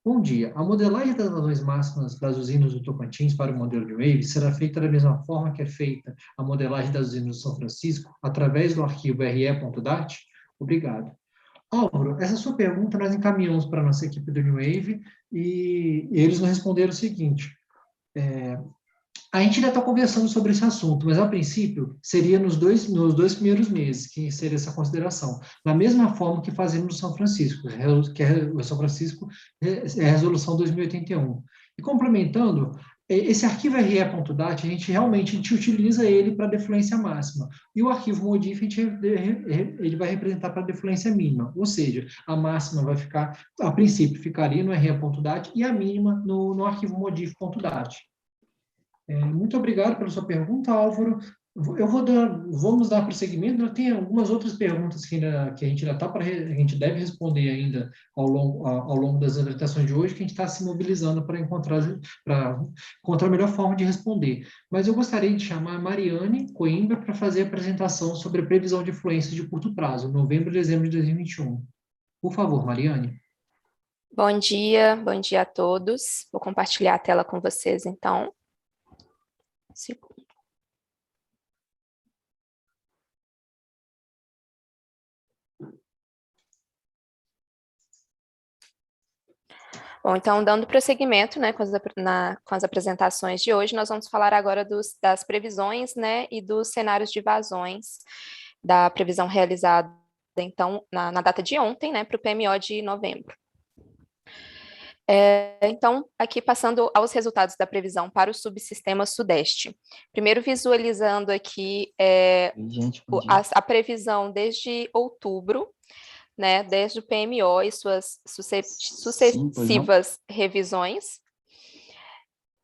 Bom dia. A modelagem das vazões máximas das usinas do Tocantins para o modelo de Wave será feita da mesma forma que é feita a modelagem das usinas de São Francisco, através do arquivo RE.DAT? Obrigado. Álvaro, essa sua pergunta nós encaminhamos para a nossa equipe do New Wave e eles nos responderam o seguinte: a gente ainda está conversando sobre esse assunto, mas a princípio seria nos dois primeiros meses que seria essa consideração, da mesma forma que fazemos no São Francisco, que é o São Francisco é a resolução 2081. E complementando, esse arquivo RE.DAT, a gente realmente utiliza ele para defluência máxima, e o arquivo modif ele vai representar para defluência mínima, ou seja, a máxima vai ficar, a princípio, ficaria no RE.DAT e a mínima no arquivo modif.dat. Muito obrigado pela sua pergunta, Álvaro. Vamos dar prosseguimento. Tem algumas outras perguntas que a gente a gente deve responder ainda ao longo das apresentações de hoje, que a gente está se mobilizando para encontrar a melhor forma de responder. Mas eu gostaria de chamar a Mariane Coimbra para fazer a apresentação sobre a previsão de fluência de curto prazo, novembro e dezembro de 2021. Por favor, Mariane. Bom dia a todos. Vou compartilhar a tela com vocês, então. Segundo. Bom, então, dando prosseguimento, né, com as apresentações de hoje, nós vamos falar agora das previsões, né, e dos cenários de vazões da previsão realizada, então, na data de ontem, né, para o PMO de novembro. Então, aqui passando aos resultados da previsão para o subsistema Sudeste. Primeiro, visualizando aqui a previsão desde outubro, né, desde o PMO e suas sucessivas revisões.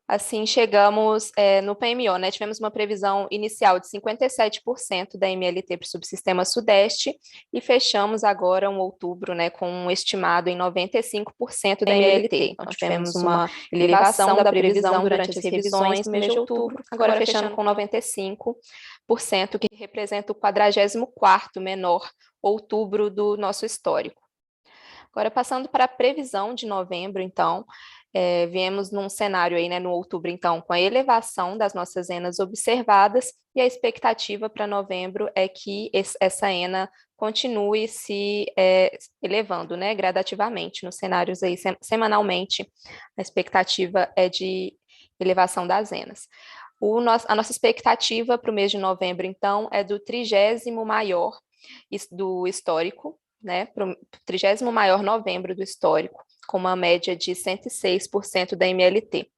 Assim, chegamos no PMO, né, tivemos uma previsão inicial de 57% da MLT para o subsistema Sudeste e fechamos agora um outubro, né, com um estimado em 95% da MLT. Então, tivemos uma elevação da previsão durante as revisões no mês de outubro, agora fechando com 95%, que representa o 44º menor outubro do nosso histórico. Agora, passando para a previsão de novembro, então, viemos num cenário aí, né, no outubro, então, com a elevação das nossas ENAs observadas, e a expectativa para novembro é que essa ENA continue se elevando, né, gradativamente, nos cenários aí, semanalmente, a expectativa é de elevação das ENAs. A nossa expectativa para o mês de novembro, então, é do 30º maior do histórico, né, para o 30º maior novembro do histórico, com uma média de 106% da MLT.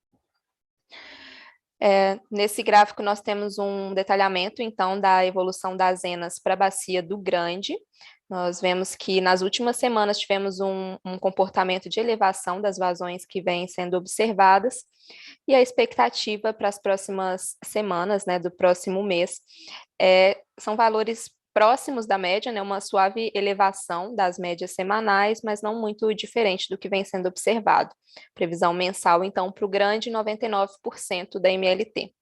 Nesse gráfico, nós temos um detalhamento, então, da evolução das ENAs para a bacia do Grande. Nós vemos que nas últimas semanas tivemos um comportamento de elevação das vazões que vêm sendo observadas, e a expectativa para as próximas semanas, né, do próximo mês, são valores próximos da média, né, uma suave elevação das médias semanais, mas não muito diferente do que vem sendo observado. Previsão mensal, então, para o Grande, 99% da MLT.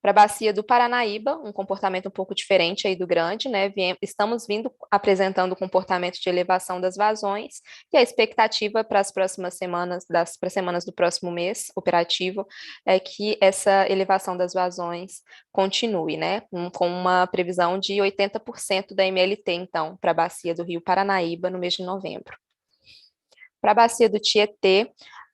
Para a bacia do Paranaíba, um comportamento um pouco diferente aí do grande, né? Estamos vindo apresentando o comportamento de elevação das vazões e a expectativa para as próximas semanas, para as semanas do próximo mês operativo, é que essa elevação das vazões continue, né? Com uma previsão de 80% da MLT, então, para a bacia do Rio Paranaíba no mês de novembro. Para a bacia do Tietê,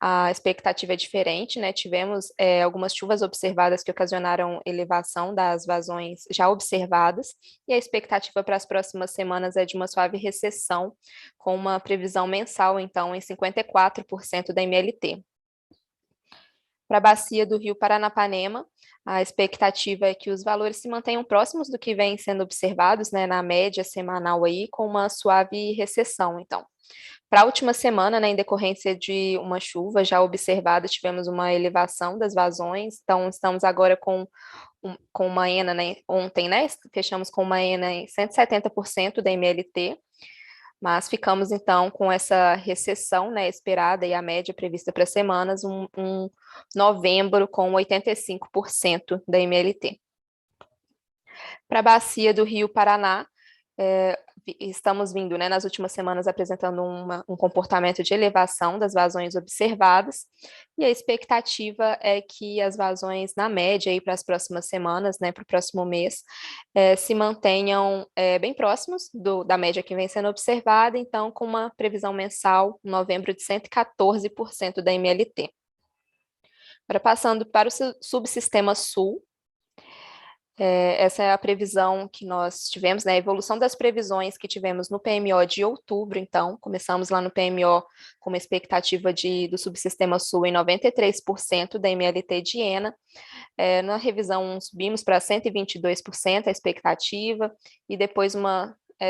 a expectativa é diferente, né? Tivemos algumas chuvas observadas que ocasionaram elevação das vazões já observadas, e a expectativa para as próximas semanas é de uma suave recessão, com uma previsão mensal, então, em 54% da MLT. Para a bacia do Rio Paranapanema, a expectativa é que os valores se mantenham próximos do que vem sendo observados, né, na média semanal aí, com uma suave recessão, então. Para a última semana, né, em decorrência de uma chuva já observada, tivemos uma elevação das vazões, então estamos agora com uma ENA, né, ontem, né, fechamos com uma ENA em 170% da MLT, mas ficamos então com essa recessão, né, esperada e a média prevista para semanas, um novembro com 85% da MLT. Para a bacia do Rio Paraná, estamos vindo, né, nas últimas semanas apresentando um comportamento de elevação das vazões observadas, e a expectativa é que as vazões na média aí para as próximas semanas, né, para o próximo mês, se mantenham bem próximos da média que vem sendo observada, então com uma previsão mensal, em novembro, de 114% da MLT. Agora passando para o subsistema sul, essa é a previsão que nós tivemos, né, a evolução das previsões que tivemos no PMO de outubro, então, começamos lá no PMO com uma expectativa do subsistema sul em 93% da MLT de ENA, na revisão subimos para 122% a expectativa, e depois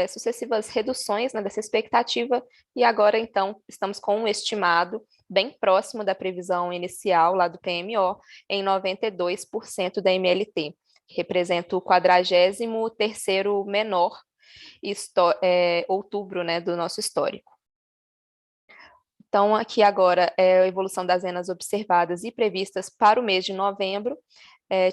sucessivas reduções, né, dessa expectativa, e agora, então, estamos com um estimado bem próximo da previsão inicial lá do PMO, em 92% da MLT. Representa o 43º menor outubro, né, do nosso histórico. Então, aqui agora é a evolução das ENAs observadas e previstas para o mês de novembro.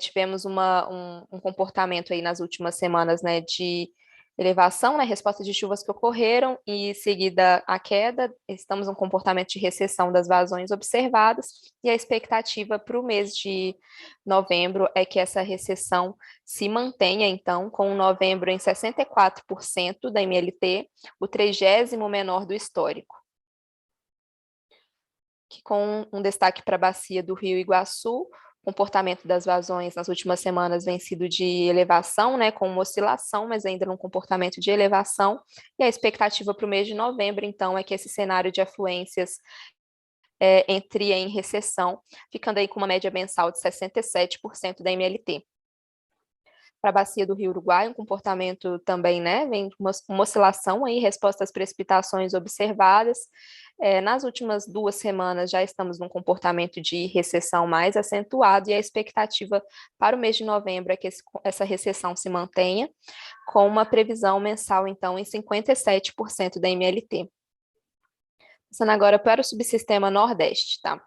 Tivemos um comportamento aí nas últimas semanas, né, de elevação, né, resposta de chuvas que ocorreram, e seguida a queda, estamos num comportamento de recessão das vazões observadas, e a expectativa para o mês de novembro é que essa recessão se mantenha, então, com novembro em 64% da MLT, o 30º menor do histórico. Com um destaque para a bacia do Rio Iguaçu, o comportamento das vazões nas últimas semanas vem sido de elevação, né, com uma oscilação, mas ainda num comportamento de elevação, e a expectativa para o mês de novembro, então, é que esse cenário de afluências entre em recessão, ficando aí com uma média mensal de 67% da MLT. Para a bacia do Rio Uruguai, um comportamento também, né, vem uma oscilação aí, resposta às precipitações observadas. Nas últimas 2 semanas já estamos num comportamento de recessão mais acentuado, e a expectativa para o mês de novembro é que essa recessão se mantenha, com uma previsão mensal, então, em 57% da MLT. Passando agora para o subsistema Nordeste, tá?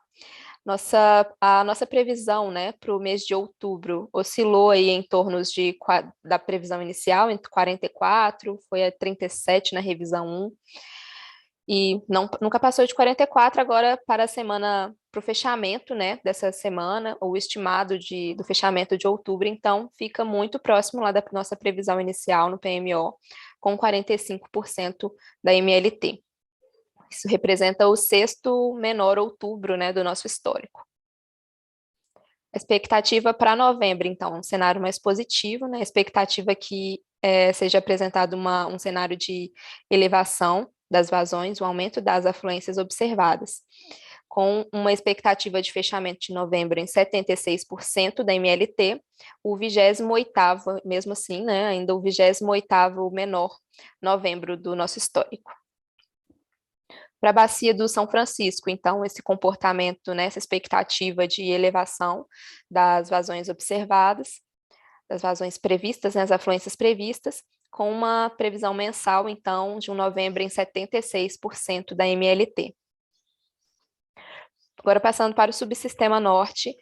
A nossa previsão, né, para o mês de outubro oscilou aí em torno da previsão inicial, entre 44, foi a 37 na revisão 1, e nunca passou de 44. Agora, para o fechamento, né, dessa semana, o estimado do fechamento de outubro, então, fica muito próximo lá da nossa previsão inicial no PMO, com 45% da MLT. Isso representa o 6º menor outubro, né, do nosso histórico. A expectativa para novembro, então, um cenário mais positivo, né? A expectativa é que seja apresentado um cenário de elevação das vazões, um aumento das afluências observadas, com uma expectativa de fechamento de novembro em 76% da MLT, o 28º, mesmo assim, né, ainda o 28º menor novembro do nosso histórico. Para a bacia do São Francisco, então, esse comportamento, né, essa expectativa de elevação das vazões observadas, das vazões previstas, né, as afluências previstas, com uma previsão mensal, então, de um novembro em 76% da MLT. Agora, passando para o subsistema norte,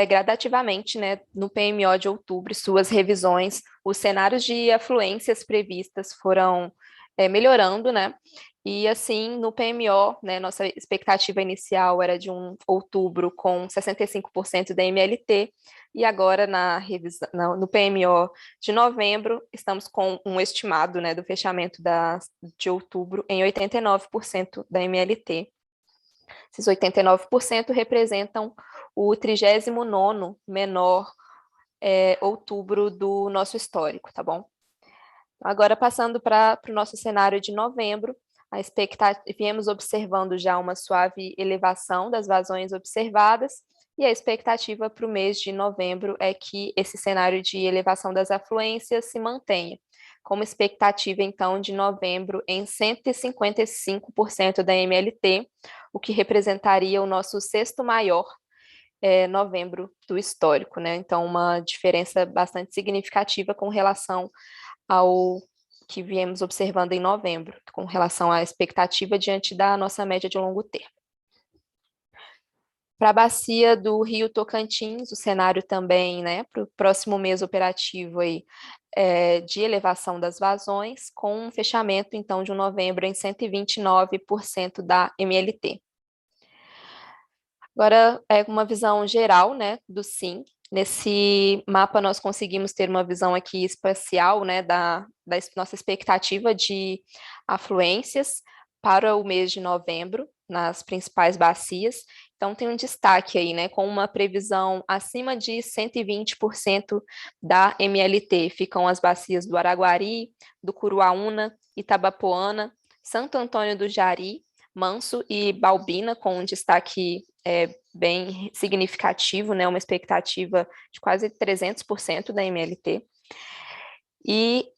gradativamente, né, no PMO de outubro, suas revisões, os cenários de afluências previstas foram melhorando, né, e assim, no PMO, né, nossa expectativa inicial era de um outubro com 65% da MLT, e agora no PMO de novembro, estamos com um estimado, né, do fechamento de outubro em 89% da MLT. Esses 89% representam o 39º menor outubro do nosso histórico, tá bom? Agora, passando para o nosso cenário de novembro, viemos observando já uma suave elevação das vazões observadas, e a expectativa para o mês de novembro é que esse cenário de elevação das afluências se mantenha, como expectativa, então, de novembro em 155% da MLT, o que representaria o nosso sexto maior novembro do histórico, né? Então, uma diferença bastante significativa com relação ao que viemos observando em novembro, com relação à expectativa diante da nossa média de longo termo. Para a bacia do Rio Tocantins, o cenário também, né, para o próximo mês operativo aí, de elevação das vazões, com um fechamento, então, de novembro em 129% da MLT. Agora, uma visão geral, né, do SIM. Nesse mapa, nós conseguimos ter uma visão aqui espacial, né, da nossa expectativa de afluências para o mês de novembro, nas principais bacias. Então, tem um destaque aí, né, com uma previsão acima de 120% da MLT. Ficam as bacias do Araguari, do Curuaúna, Itabapoana, Santo Antônio do Jari, Manso e Balbina, com um destaque bem significativo, né, uma expectativa de quase 300% da MLT. E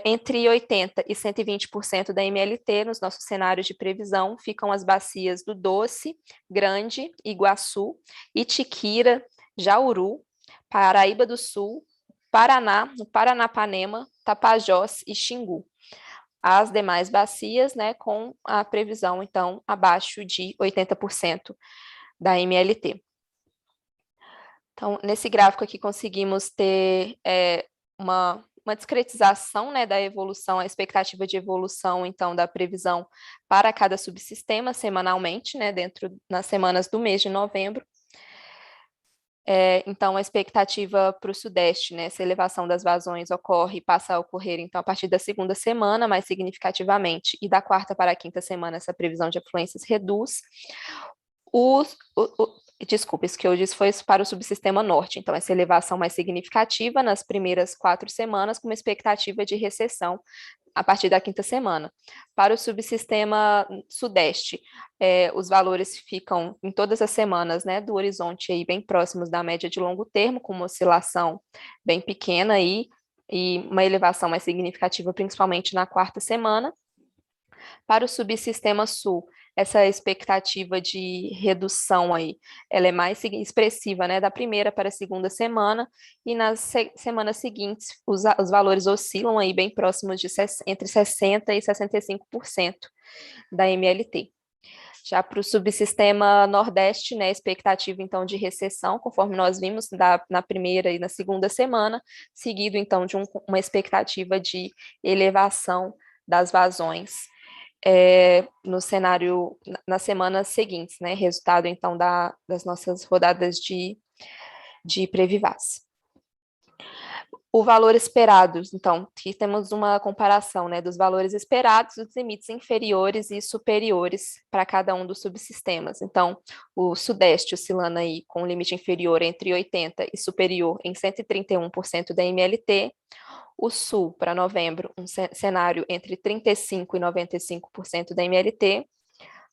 entre 80% e 120% da MLT, nos nossos cenários de previsão, ficam as bacias do Doce, Grande, Iguaçu, Itiquira, Jauru, Paraíba do Sul, Paraná, no Paranapanema, Tapajós e Xingu. As demais bacias, né, com a previsão, então, abaixo de 80% da MLT. Então, nesse gráfico aqui, conseguimos ter uma discretização, né, da evolução, a expectativa de evolução, então, da previsão para cada subsistema semanalmente, né, nas semanas do mês de novembro. Então, a expectativa para o Sudeste, né, essa elevação das vazões passa a ocorrer, então, a partir da segunda semana, mais significativamente, e da quarta para a quinta semana, essa previsão de afluências reduz. Desculpa, isso que eu disse foi para o subsistema norte, então essa elevação mais significativa nas primeiras 4 semanas, com uma expectativa de recessão a partir da quinta semana. Para o subsistema sudeste, os valores ficam em todas as semanas, né, do horizonte aí bem próximos da média de longo termo, com uma oscilação bem pequena aí, e uma elevação mais significativa, principalmente na quarta semana. Para o subsistema sul, essa expectativa de redução aí, ela é mais expressiva, né, da primeira para a segunda semana, e nas semanas seguintes os valores oscilam aí bem próximos de entre 60% e 65% da MLT. Já para o subsistema nordeste, né, expectativa então de recessão, conforme nós vimos na primeira e na segunda semana, seguido então de uma expectativa de elevação das vazões no cenário, nas semanas seguintes, né? Resultado, então, das nossas rodadas de Previvaz. O valor esperado, então, aqui temos uma comparação, né, dos valores esperados, dos limites inferiores e superiores para cada um dos subsistemas. Então, o Sudeste oscilando aí com limite inferior entre 80% e superior em 131% da MLT, o Sul, para novembro, um cenário entre 35% e 95% da MLT.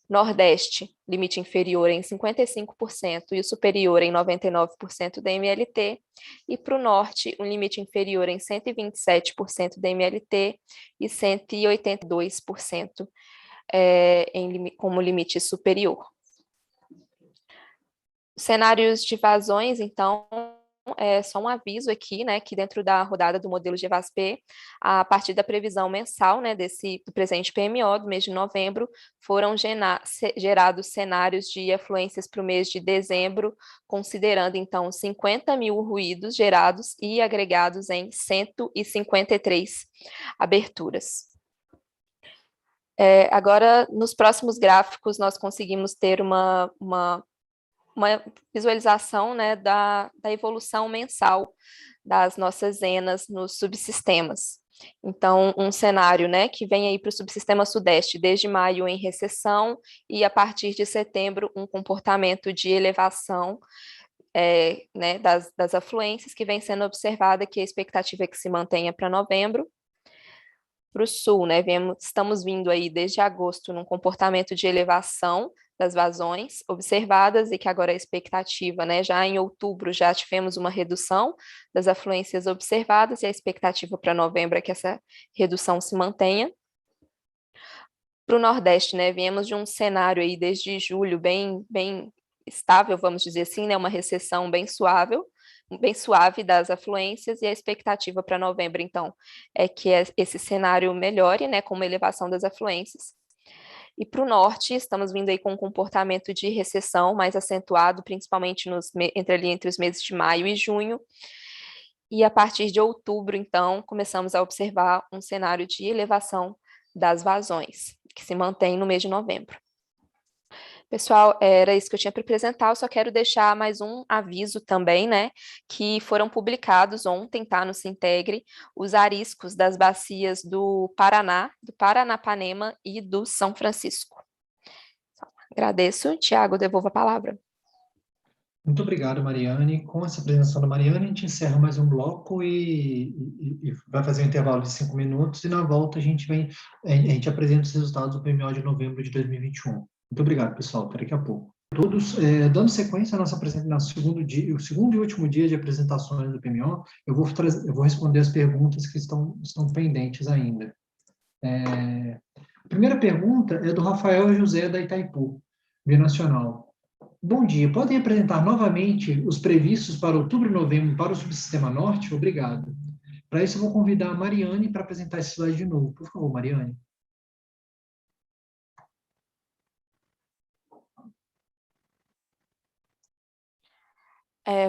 Nordeste, limite inferior em 55% e o superior em 99% da MLT. E para o Norte, um limite inferior em 127% da MLT e 182% como limite superior. Cenários de vazões, então, só um aviso aqui, né, que dentro da rodada do modelo GEVASP, a partir da previsão mensal, né, do presente PMO, do mês de novembro, foram gerados cenários de afluências para o mês de dezembro, considerando, então, 50 mil ruídos gerados e agregados em 153 aberturas. Agora, nos próximos gráficos, nós conseguimos ter uma visualização, né, da evolução mensal das nossas zenas nos subsistemas. Então, um cenário, né, que vem aí para o subsistema sudeste, desde maio em recessão, e a partir de setembro, um comportamento de elevação né, das afluências que vem sendo observada, que a expectativa é que se mantenha para novembro. Para o sul, né, estamos vindo aí desde agosto num comportamento de elevação das vazões observadas e que agora a expectativa, né, já em outubro já tivemos uma redução das afluências observadas e a expectativa para novembro é que essa redução se mantenha. Para o Nordeste, né, viemos de um cenário aí desde julho bem estável, vamos dizer assim, né, uma recessão bem suave das afluências, e a expectativa para novembro, então, é que esse cenário melhore, né, com uma elevação das afluências. E para o norte, estamos vindo aí com um comportamento de recessão mais acentuado, principalmente entre os meses de maio e junho, e a partir de outubro, então, começamos a observar um cenário de elevação das vazões, que se mantém no mês de novembro. Pessoal, era isso que eu tinha para apresentar, eu só quero deixar mais um aviso também, né, que foram publicados ontem, tá, no Sintegre, os ariscos das bacias do Paraná, do Paranapanema e do São Francisco. Agradeço. Tiago, devolvo a palavra. Muito obrigado, Mariane. Com essa apresentação da Mariane, a gente encerra mais um bloco e vai fazer um intervalo de 5 minutos, e na volta a gente apresenta os resultados do PMO de novembro de 2021. Muito obrigado, pessoal. Até daqui a pouco. Todos, dando sequência à nossa apresentação, o segundo e último dia de apresentações do PMO, eu vou responder as perguntas que estão pendentes ainda. A primeira pergunta é do Rafael José, da Itaipu, Binacional. Bom dia, podem apresentar novamente os previstos para outubro e novembro para o subsistema norte? Obrigado. Para isso, eu vou convidar a Mariane para apresentar esse slide de novo. Por favor, Mariane.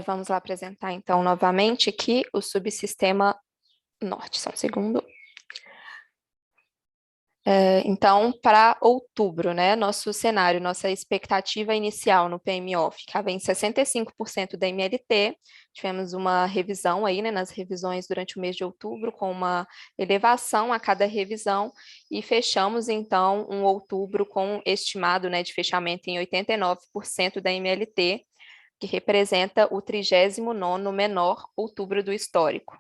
Vamos lá apresentar, então, novamente aqui o subsistema norte. Só um segundo. Então, para outubro, né, nosso cenário, nossa expectativa inicial no PMO ficava em 65% da MLT, tivemos uma revisão aí, né, nas revisões durante o mês de outubro, com uma elevação a cada revisão, e fechamos, então, um outubro com estimado, né, de fechamento em 89% da MLT, que representa o 39º menor outubro do histórico.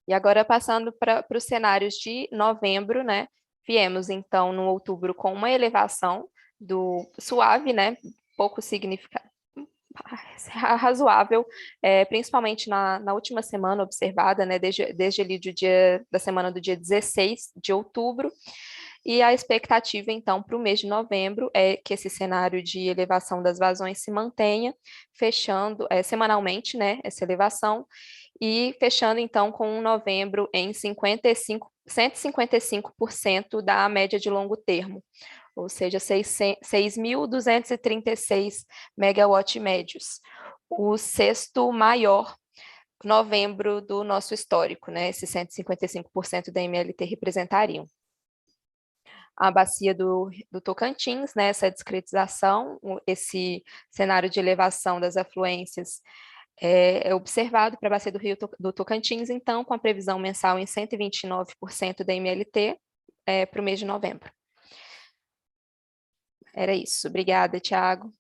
E agora, passando para os cenários de novembro, né, viemos, então, no outubro com uma elevação suave, né, pouco significativa, razoável, principalmente na última semana observada, né, desde ali da semana do dia 16 de outubro, e a expectativa, então, para o mês de novembro é que esse cenário de elevação das vazões se mantenha, fechando semanalmente, né, essa elevação, e fechando, então, com um novembro em 155% da média de longo termo, ou seja, 6.236 megawatt médios, o sexto maior novembro do nosso histórico, né, esses 155% da MLT representariam. A bacia do Tocantins, né, essa discretização, esse cenário de elevação das afluências é observado para a bacia do Rio do Tocantins, então, com a previsão mensal em 129% da MLT para o mês de novembro. Era isso. Obrigada, Tiago.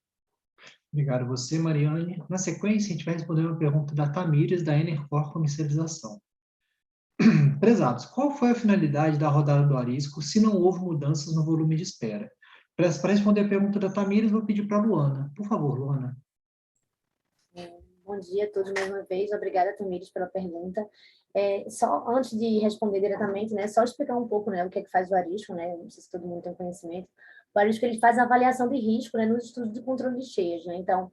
Obrigado a você, Mariane. Na sequência, a gente vai responder uma pergunta da Tamires, da Enercor Comercialização. Prezados, qual foi a finalidade da rodada do Arisco se não houve mudanças no volume de espera? Para responder a pergunta da Tamires, vou pedir para a Luana. Por favor, Luana. Bom dia a todos mais uma vez. Obrigada, Tamires, pela pergunta. Só antes de responder diretamente, né, só explicar um pouco, né, o que é que faz o Arisco, né, não sei se todo mundo tem conhecimento. O Arisco, ele faz a avaliação de risco, né, nos estudos de controle de cheias, né, então,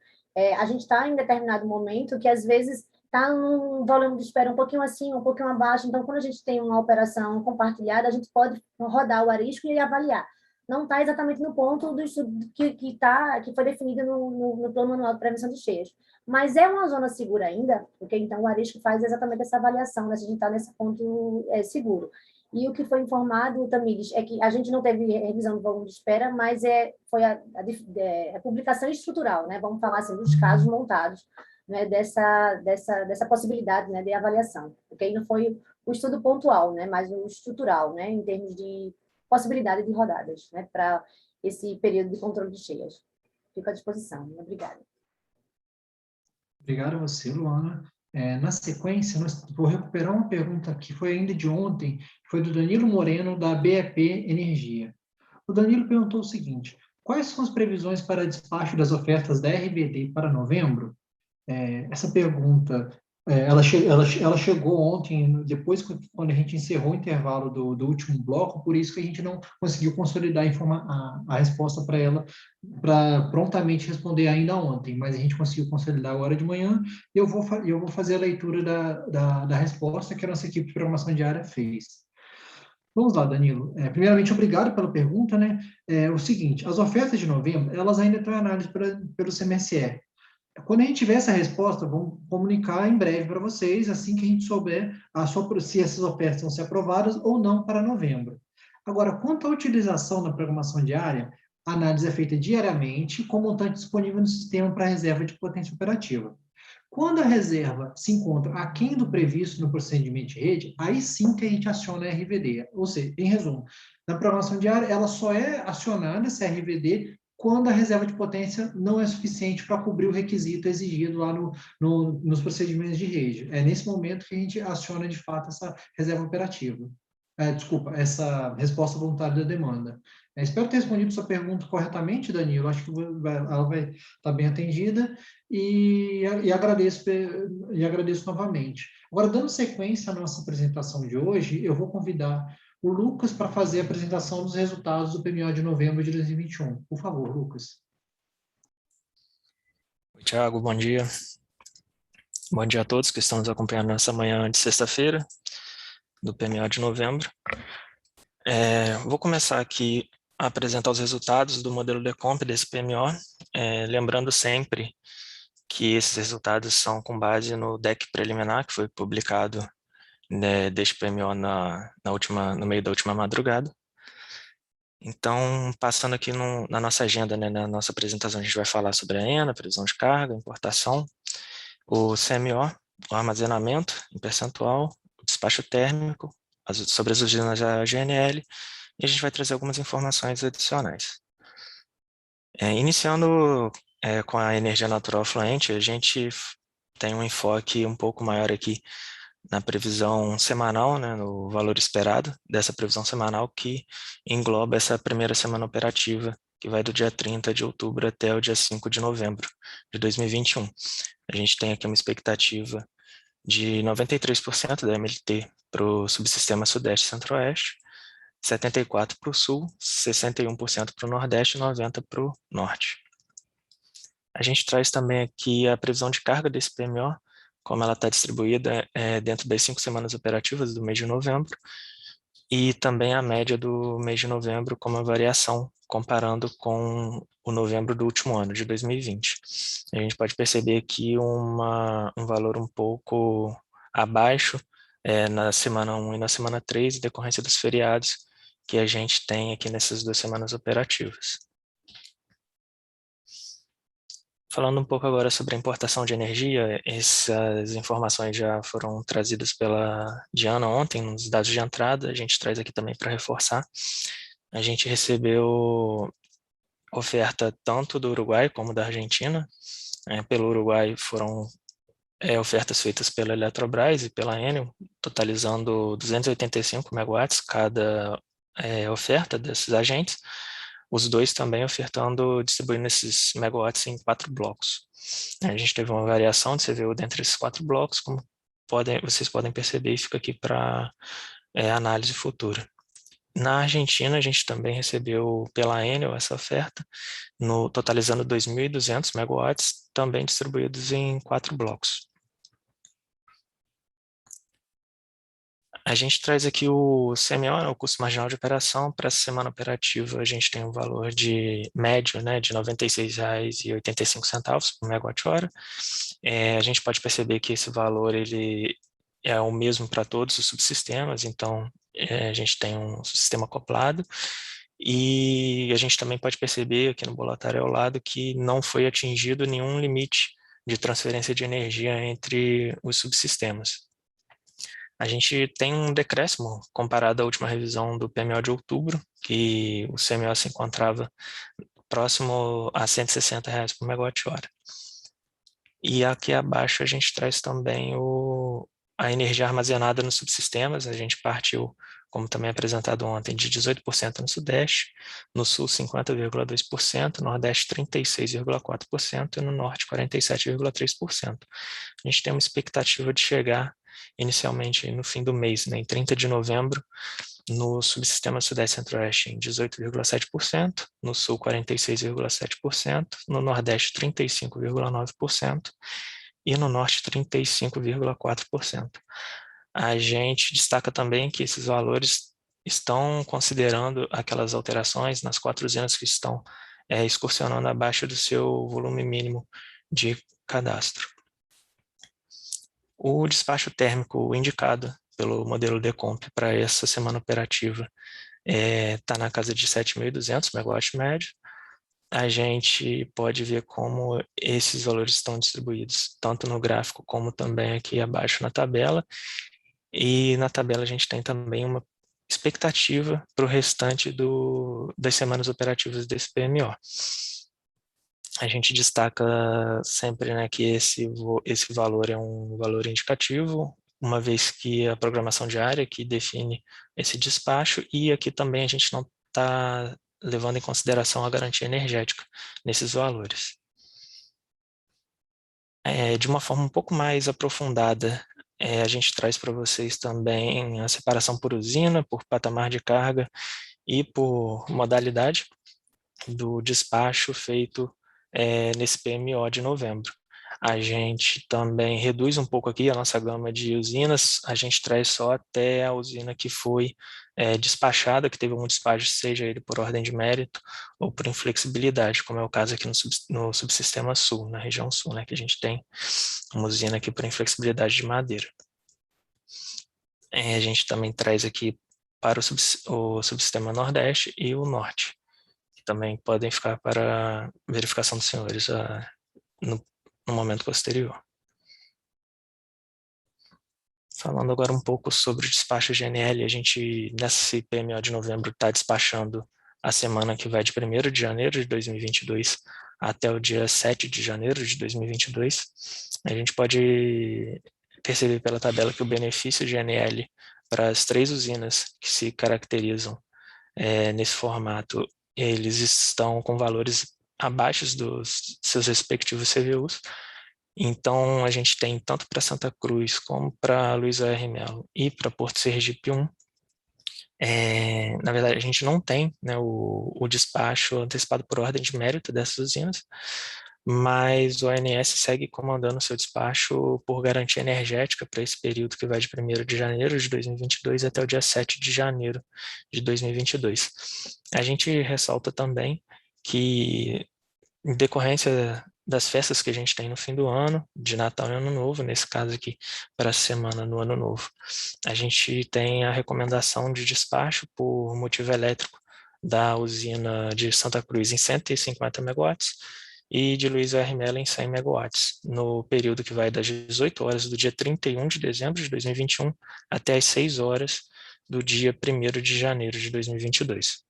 A gente está em determinado momento que, às vezes, está num volume de espera um pouquinho acima, um pouquinho abaixo. Então, quando a gente tem uma operação compartilhada, a gente pode rodar o arisco e avaliar. Não está exatamente no ponto do estudo que foi definido no Plano Anual de Prevenção de Cheias. Mas é uma zona segura ainda, porque então o arisco faz exatamente essa avaliação, né, se a gente está nesse ponto seguro. E o que foi informado, Tamires, é que a gente não teve revisão do volume de espera, mas foi a publicação estrutural, né, vamos falar assim, dos casos montados, né, dessa possibilidade, né, de avaliação. Porque aí não foi o estudo pontual, né, mas o estrutural, né, em termos de possibilidade de rodadas, né, para esse período de controle de cheias. Fico à disposição. Obrigada. Obrigado a você, Luana. Na sequência, vou recuperar uma pergunta que foi ainda de ontem, que foi do Danilo Moreno, da BEP Energia. O Danilo perguntou o seguinte: quais são as previsões para despacho das ofertas da RVD para novembro? Essa pergunta, ela chegou ontem, depois quando a gente encerrou o intervalo do último bloco, por isso que a gente não conseguiu consolidar a resposta para ela, para prontamente responder ainda ontem, mas a gente conseguiu consolidar agora de manhã, e eu vou fazer a leitura da resposta que a nossa equipe de programação diária fez. Vamos lá, Danilo. Primeiramente, obrigado pela pergunta, né? O seguinte, as ofertas de novembro, elas ainda estão em análise pelo CMSE. Quando a gente tiver essa resposta, vamos comunicar em breve para vocês, assim que a gente souber se essas ofertas vão ser aprovadas ou não para novembro. Agora, quanto à utilização da programação diária, a análise é feita diariamente, com montante disponível no sistema para reserva de potência operativa. Quando a reserva se encontra aquém do previsto no procedimento de rede, aí sim que a gente aciona a RVD. Ou seja, em resumo, na programação diária, ela só é acionada, essa RVD, quando a reserva de potência não é suficiente para cobrir o requisito exigido lá nos procedimentos de rede. É nesse momento que a gente aciona, de fato, essa reserva operativa. Essa resposta voluntária da demanda. Espero ter respondido sua pergunta corretamente, Danilo. Acho que ela vai estar bem atendida e agradeço novamente. Agora, dando sequência à nossa apresentação de hoje, eu vou convidar o Lucas para fazer a apresentação dos resultados do PMO de novembro de 2021. Por favor, Lucas. Oi, Thiago, bom dia. Bom dia a todos que estão nos acompanhando nessa manhã de sexta-feira, do PMO de novembro. Vou começar aqui a apresentar os resultados do modelo Decomp desse PMO, lembrando sempre que esses resultados são com base no DEC preliminar, que foi publicado deste PMO no meio da última madrugada. Então, passando aqui na nossa agenda, né, na nossa apresentação, a gente vai falar sobre a ENA, previsão de carga, importação, o CMO, o armazenamento em percentual, o despacho térmico, sobre as usinas da GNL, e a gente vai trazer algumas informações adicionais. Iniciando com a energia natural fluente, a gente tem um enfoque um pouco maior aqui na previsão semanal, né, no valor esperado dessa previsão semanal, que engloba essa primeira semana operativa, que vai do dia 30 de outubro até o dia 5 de novembro de 2021. A gente tem aqui uma expectativa de 93% da MLT para o subsistema Sudeste e Centro-Oeste, 74% para o Sul, 61% para o Nordeste e 90% para o Norte. A gente traz também aqui a previsão de carga desse PMO, como ela está distribuída dentro das 5 semanas operativas do mês de novembro, e também a média do mês de novembro como a variação, comparando com o novembro do último ano, de 2020. A gente pode perceber aqui um valor um pouco abaixo na semana 1 e na semana 3, em decorrência dos feriados que a gente tem aqui nessas 2 semanas operativas. Falando um pouco agora sobre a importação de energia, essas informações já foram trazidas pela Diana ontem, nos dados de entrada, a gente traz aqui também para reforçar. A gente recebeu oferta tanto do Uruguai como da Argentina. Pelo Uruguai foram ofertas feitas pela Eletrobras e pela Enel, totalizando 285 megawatts cada oferta desses agentes. Os dois também ofertando, distribuindo esses megawatts em 4 blocos. A gente teve uma variação de CVU dentre esses 4 blocos, como vocês podem perceber, e fica aqui para análise futura. Na Argentina, a gente também recebeu pela Enel essa oferta, totalizando 2.200 megawatts, também distribuídos em 4 blocos. A gente traz aqui o CMO, o custo marginal de operação. Para essa semana operativa, a gente tem um valor de médio, né, de R$ 96,85 por megawatt-hora. A gente pode perceber que esse valor ele é o mesmo para todos os subsistemas, então a gente tem um sistema acoplado, e a gente também pode perceber aqui no bolotário ao lado que não foi atingido nenhum limite de transferência de energia entre os subsistemas. A gente tem um decréscimo comparado à última revisão do PMO de outubro, que o CMO se encontrava próximo a R$ 160 por megawatt-hora. E aqui abaixo a gente traz também a energia armazenada nos subsistemas. A gente partiu, como também apresentado ontem, de 18% no Sudeste, no Sul 50,2%, no Nordeste 36,4% e no Norte 47,3%. A gente tem uma expectativa de chegar inicialmente no fim do mês, né, em 30 de novembro, no subsistema Sudeste Centro-Oeste em 18,7%, no Sul 46,7%, no Nordeste 35,9% e no Norte 35,4%. A gente destaca também que esses valores estão considerando aquelas alterações nas 4 usinas que estão excursionando abaixo do seu volume mínimo de cadastro. O despacho térmico indicado pelo modelo Decomp para essa semana operativa está na casa de 7.200 megawatts médio. A gente pode ver como esses valores estão distribuídos, tanto no gráfico como também aqui abaixo na tabela. E na tabela a gente tem também uma expectativa para o restante das semanas operativas desse PMO. A gente destaca sempre, né, que esse valor é um valor indicativo, uma vez que a programação diária que define esse despacho, e aqui também a gente não está levando em consideração a garantia energética nesses valores. De uma forma um pouco mais aprofundada, a gente traz para vocês também a separação por usina, por patamar de carga e por modalidade do despacho feito nesse PMO de novembro. A gente também reduz um pouco aqui a nossa gama de usinas, a gente traz só até a usina que foi despachada, que teve um despacho, seja ele por ordem de mérito ou por inflexibilidade, como é o caso aqui no subsistema sul, na região sul, né, que a gente tem uma usina aqui por inflexibilidade de madeira. A gente também traz aqui para o subsistema nordeste e o norte, que também podem ficar para verificação dos senhores no momento posterior. Falando agora um pouco sobre o despacho GNL, a gente, nesse PMO de novembro, está despachando a semana que vai de 1º de janeiro de 2022 até o dia 7 de janeiro de 2022. A gente pode perceber pela tabela que o benefício GNL para as 3 usinas que se caracterizam nesse formato, eles estão com valores abaixo dos seus respectivos CVUs. Então, a gente tem tanto para Santa Cruz como para Luiz O.R. Melo e para Porto Sergipe 1. Na verdade, a gente não tem, né, o despacho antecipado por ordem de mérito dessas usinas, mas o ONS segue comandando o seu despacho por garantia energética para esse período que vai de 1º de janeiro de 2022 até o dia 7 de janeiro de 2022. A gente ressalta também que, em decorrência das festas que a gente tem no fim do ano, de Natal e Ano Novo, nesse caso aqui, para a semana no Ano Novo, a gente tem a recomendação de despacho por motivo elétrico da usina de Santa Cruz em 150 megawatts e de Luiz O.R. Melo em 100 megawatts, no período que vai das 18 horas do dia 31 de dezembro de 2021 até as 6 horas do dia 1º de janeiro de 2022.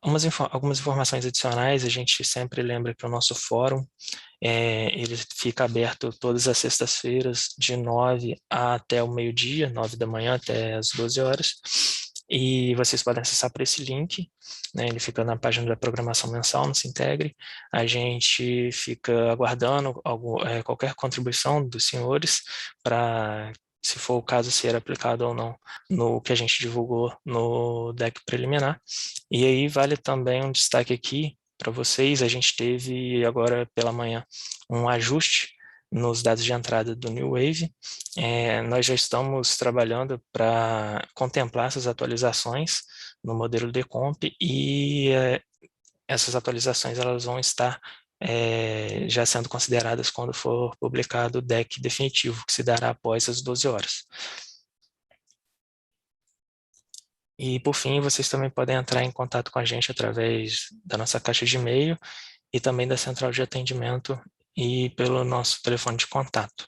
Algumas informações adicionais, a gente sempre lembra que o nosso fórum ele fica aberto todas as sextas-feiras de 9 até o meio-dia, 9 da manhã até as 12 horas, e vocês podem acessar por esse link, né, ele fica na página da programação mensal no Sintegre. A gente fica aguardando qualquer contribuição dos senhores para se for o caso, ser aplicado ou não no que a gente divulgou no deck preliminar. E aí vale também um destaque aqui para vocês, a gente teve agora pela manhã um ajuste nos dados de entrada do New Wave. Nós já estamos trabalhando para contemplar essas atualizações no modelo Decomp e essas atualizações elas vão estar já sendo consideradas quando for publicado o deck definitivo, que se dará após as 12 horas. E, por fim, vocês também podem entrar em contato com a gente através da nossa caixa de e-mail e também da central de atendimento e pelo nosso telefone de contato.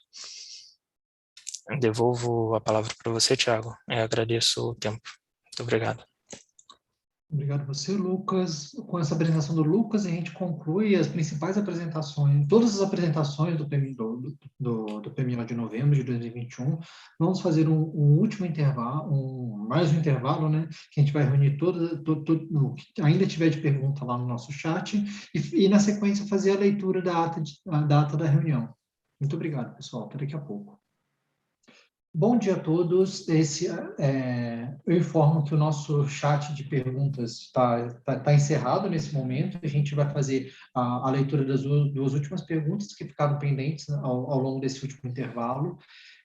Devolvo a palavra para você, Thiago. Agradeço o tempo. Muito obrigado. Obrigado a você, Lucas. Com essa apresentação do Lucas, a gente conclui as principais apresentações, todas as apresentações do PMO de novembro de 2021. Vamos fazer um último intervalo, mais um intervalo, né? Que a gente vai reunir o que ainda tiver de pergunta lá no nosso chat e na sequência, fazer a leitura da ata da reunião. Muito obrigado, pessoal. Até daqui a pouco. Bom dia a todos. Eu informo que o nosso chat de perguntas está encerrado nesse momento. A gente vai fazer a leitura das duas últimas perguntas que ficaram pendentes ao longo desse último intervalo.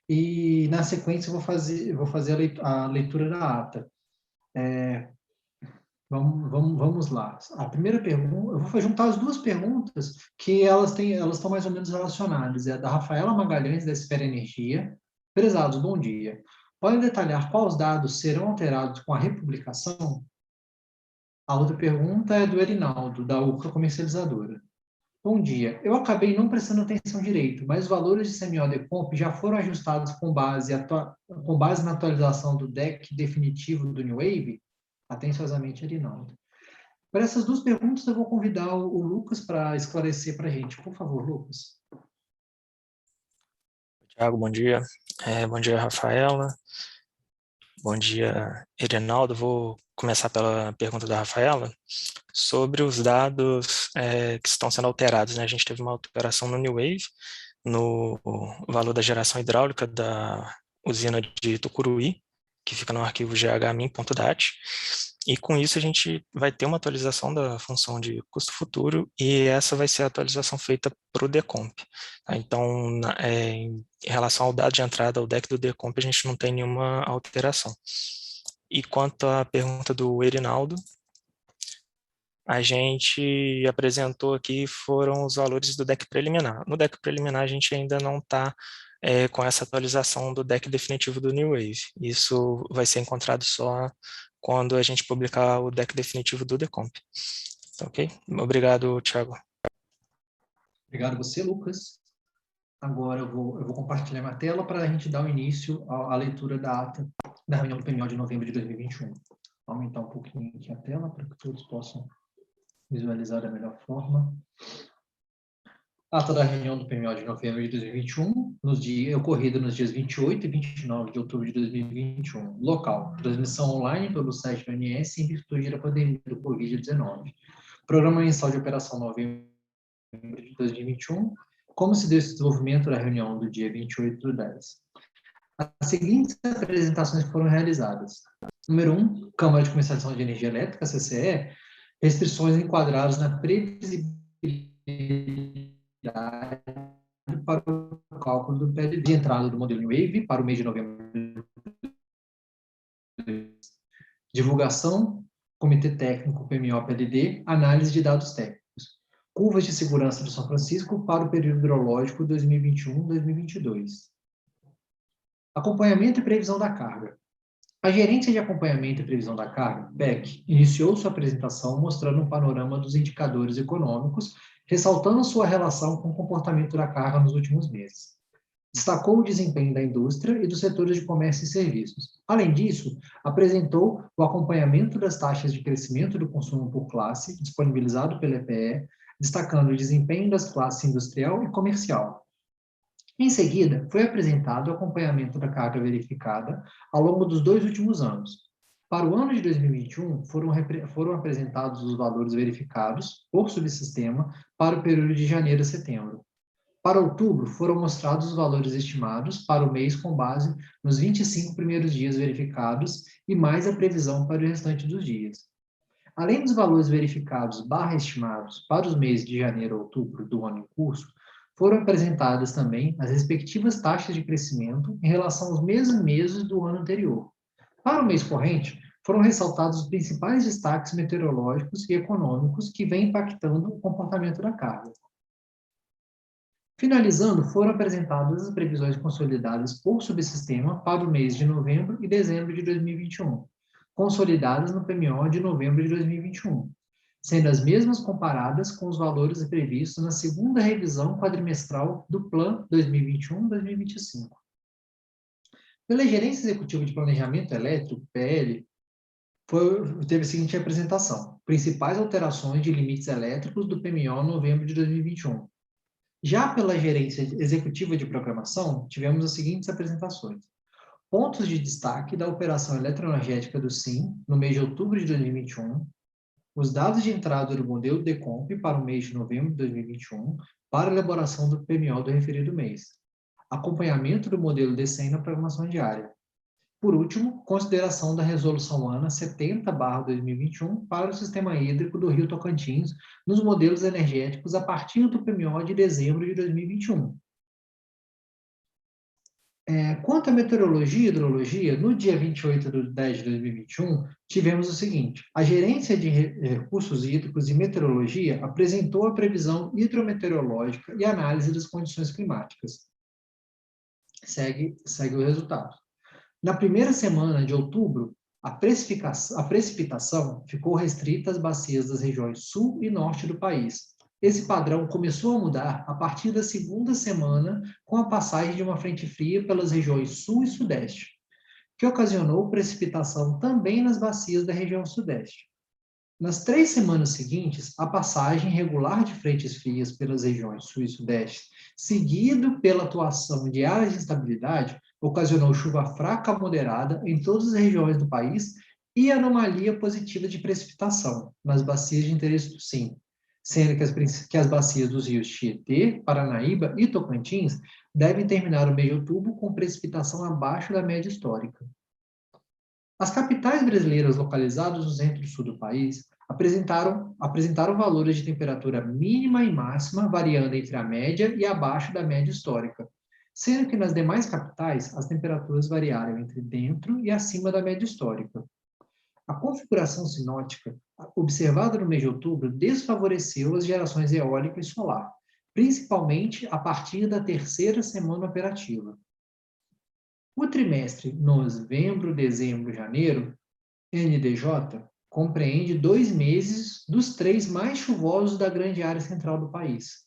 E, na sequência, eu vou fazer a leitura da ata. Vamos lá. A primeira pergunta, eu vou juntar as duas perguntas que elas estão mais ou menos relacionadas. É a da Rafaela Magalhães, da Esfera Energia. Prezados, bom dia. Podem detalhar quais dados serão alterados com a republicação? A outra pergunta é do Erinaldo, da URCA Comercializadora. Bom dia. Eu acabei não prestando atenção direito, mas os valores de CMO-Decomp já foram ajustados com base na atualização do deck definitivo do New Wave? Atenciosamente, Erinaldo. Para essas duas perguntas, eu vou convidar o Lucas para esclarecer para a gente. Por favor, Lucas. Thiago, bom dia. Bom dia, Rafaela. Bom dia, Erinaldo. Vou começar pela pergunta da Rafaela sobre os dados que estão sendo alterados, né? A gente teve uma alteração no New Wave, no valor da geração hidráulica da usina de Tucuruí, que fica no arquivo ghmin.dat, e com isso a gente vai ter uma atualização da função de custo futuro, e essa vai ser a atualização feita para o Decomp. Tá? Então, em relação ao dado de entrada, ao deck do Decomp, a gente não tem nenhuma alteração. E quanto à pergunta do Erinaldo, a gente apresentou aqui foram os valores do deck preliminar. No deck preliminar, a gente ainda não está com essa atualização do deck definitivo do New Wave. Isso vai ser encontrado só quando a gente publicar o deck definitivo do Decomp. Ok? Obrigado, Thiago. Obrigado a você, Lucas. Agora eu vou compartilhar minha tela para a gente dar o início à leitura da ata da reunião do PMO de novembro de 2021. Vou aumentar um pouquinho aqui a tela para que todos possam visualizar da melhor forma. Ata da reunião do PMO de novembro de 2021, ocorrida nos dias 28 e 29 de outubro de 2021. Local, transmissão online pelo site do ANS em virtude da pandemia do Covid-19. Programa mensal de operação novembro de 2021. Como se deu esse desenvolvimento da reunião do dia 28/10? As seguintes apresentações foram realizadas. Número 1, Câmara de Comercialização de Energia Elétrica, CCE, restrições enquadradas na previsibilidade para o cálculo do PLD de entrada do modelo New Wave para o mês de novembro. Divulgação, Comitê Técnico PMO-PLD, análise de dados técnicos. Curvas de segurança do São Francisco para o período hidrológico 2021-2022. Acompanhamento e previsão da carga. A Gerência de Acompanhamento e Previsão da Carga, BEC, iniciou sua apresentação mostrando um panorama dos indicadores econômicos, ressaltando sua relação com o comportamento da carga nos últimos meses. Destacou o desempenho da indústria e dos setores de comércio e serviços. Além disso, apresentou o acompanhamento das taxas de crescimento do consumo por classe, disponibilizado pela EPE, destacando o desempenho das classes industrial e comercial. Em seguida, foi apresentado o acompanhamento da carga verificada ao longo dos 2 últimos anos. Para o ano de 2021, foram apresentados os valores verificados por subsistema para o período de janeiro a setembro. Para outubro, foram mostrados os valores estimados para o mês com base nos 25 primeiros dias verificados e mais a previsão para o restante dos dias. Além dos valores verificados estimados para os meses de janeiro a outubro do ano em curso, foram apresentadas também as respectivas taxas de crescimento em relação aos mesmos meses do ano anterior. Para o mês corrente, foram ressaltados os principais destaques meteorológicos e econômicos que vêm impactando o comportamento da carga. Finalizando, foram apresentadas as previsões consolidadas por subsistema para o mês de novembro e dezembro de 2021, consolidadas no PMO de novembro de 2021, sendo as mesmas comparadas com os valores previstos na segunda revisão quadrimestral do Plan 2021-2025. Pela Gerência Executiva de Planejamento Elétrico, PL, teve a seguinte apresentação: principais alterações de limites elétricos do PMO novembro de 2021. Já pela Gerência Executiva de Programação, tivemos as seguintes apresentações: pontos de destaque da operação eletroenergética do SIM no mês de outubro de 2021, os dados de entrada do modelo DECOMP para o mês de novembro de 2021, para a elaboração do PMO do referido mês, acompanhamento do modelo DCEM na programação diária. Por último, consideração da Resolução ANA 70/2021 para o sistema hídrico do Rio Tocantins nos modelos energéticos a partir do PMO de dezembro de 2021. Quanto à meteorologia e hidrologia, no dia 28/10/2021, tivemos o seguinte: a Gerência de Recursos Hídricos e Meteorologia apresentou a previsão hidrometeorológica e análise das condições climáticas. Segue o resultado. Na primeira semana de outubro, a precipitação ficou restrita às bacias das regiões sul e norte do país. Esse padrão começou a mudar a partir da segunda semana, com a passagem de uma frente fria pelas regiões sul e sudeste, que ocasionou precipitação também nas bacias da região sudeste. Nas 3 semanas seguintes, a passagem regular de frentes frias pelas regiões sul e sudeste, seguido pela atuação de áreas de instabilidade, ocasionou chuva fraca a moderada em todas as regiões do país e anomalia positiva de precipitação nas bacias de interesse do SIM, sendo que as bacias dos rios Tietê, Paranaíba e Tocantins devem terminar o mês de outubro com precipitação abaixo da média histórica. As capitais brasileiras localizadas no centro e sul do país apresentaram valores de temperatura mínima e máxima variando entre a média e abaixo da média histórica, sendo que nas demais capitais as temperaturas variaram entre dentro e acima da média histórica. A configuração sinótica observada no mês de outubro desfavoreceu as gerações eólica e solar, principalmente a partir da terceira semana operativa. O trimestre novembro, dezembro e janeiro, NDJ, compreende 2 meses dos 3 mais chuvosos da grande área central do país.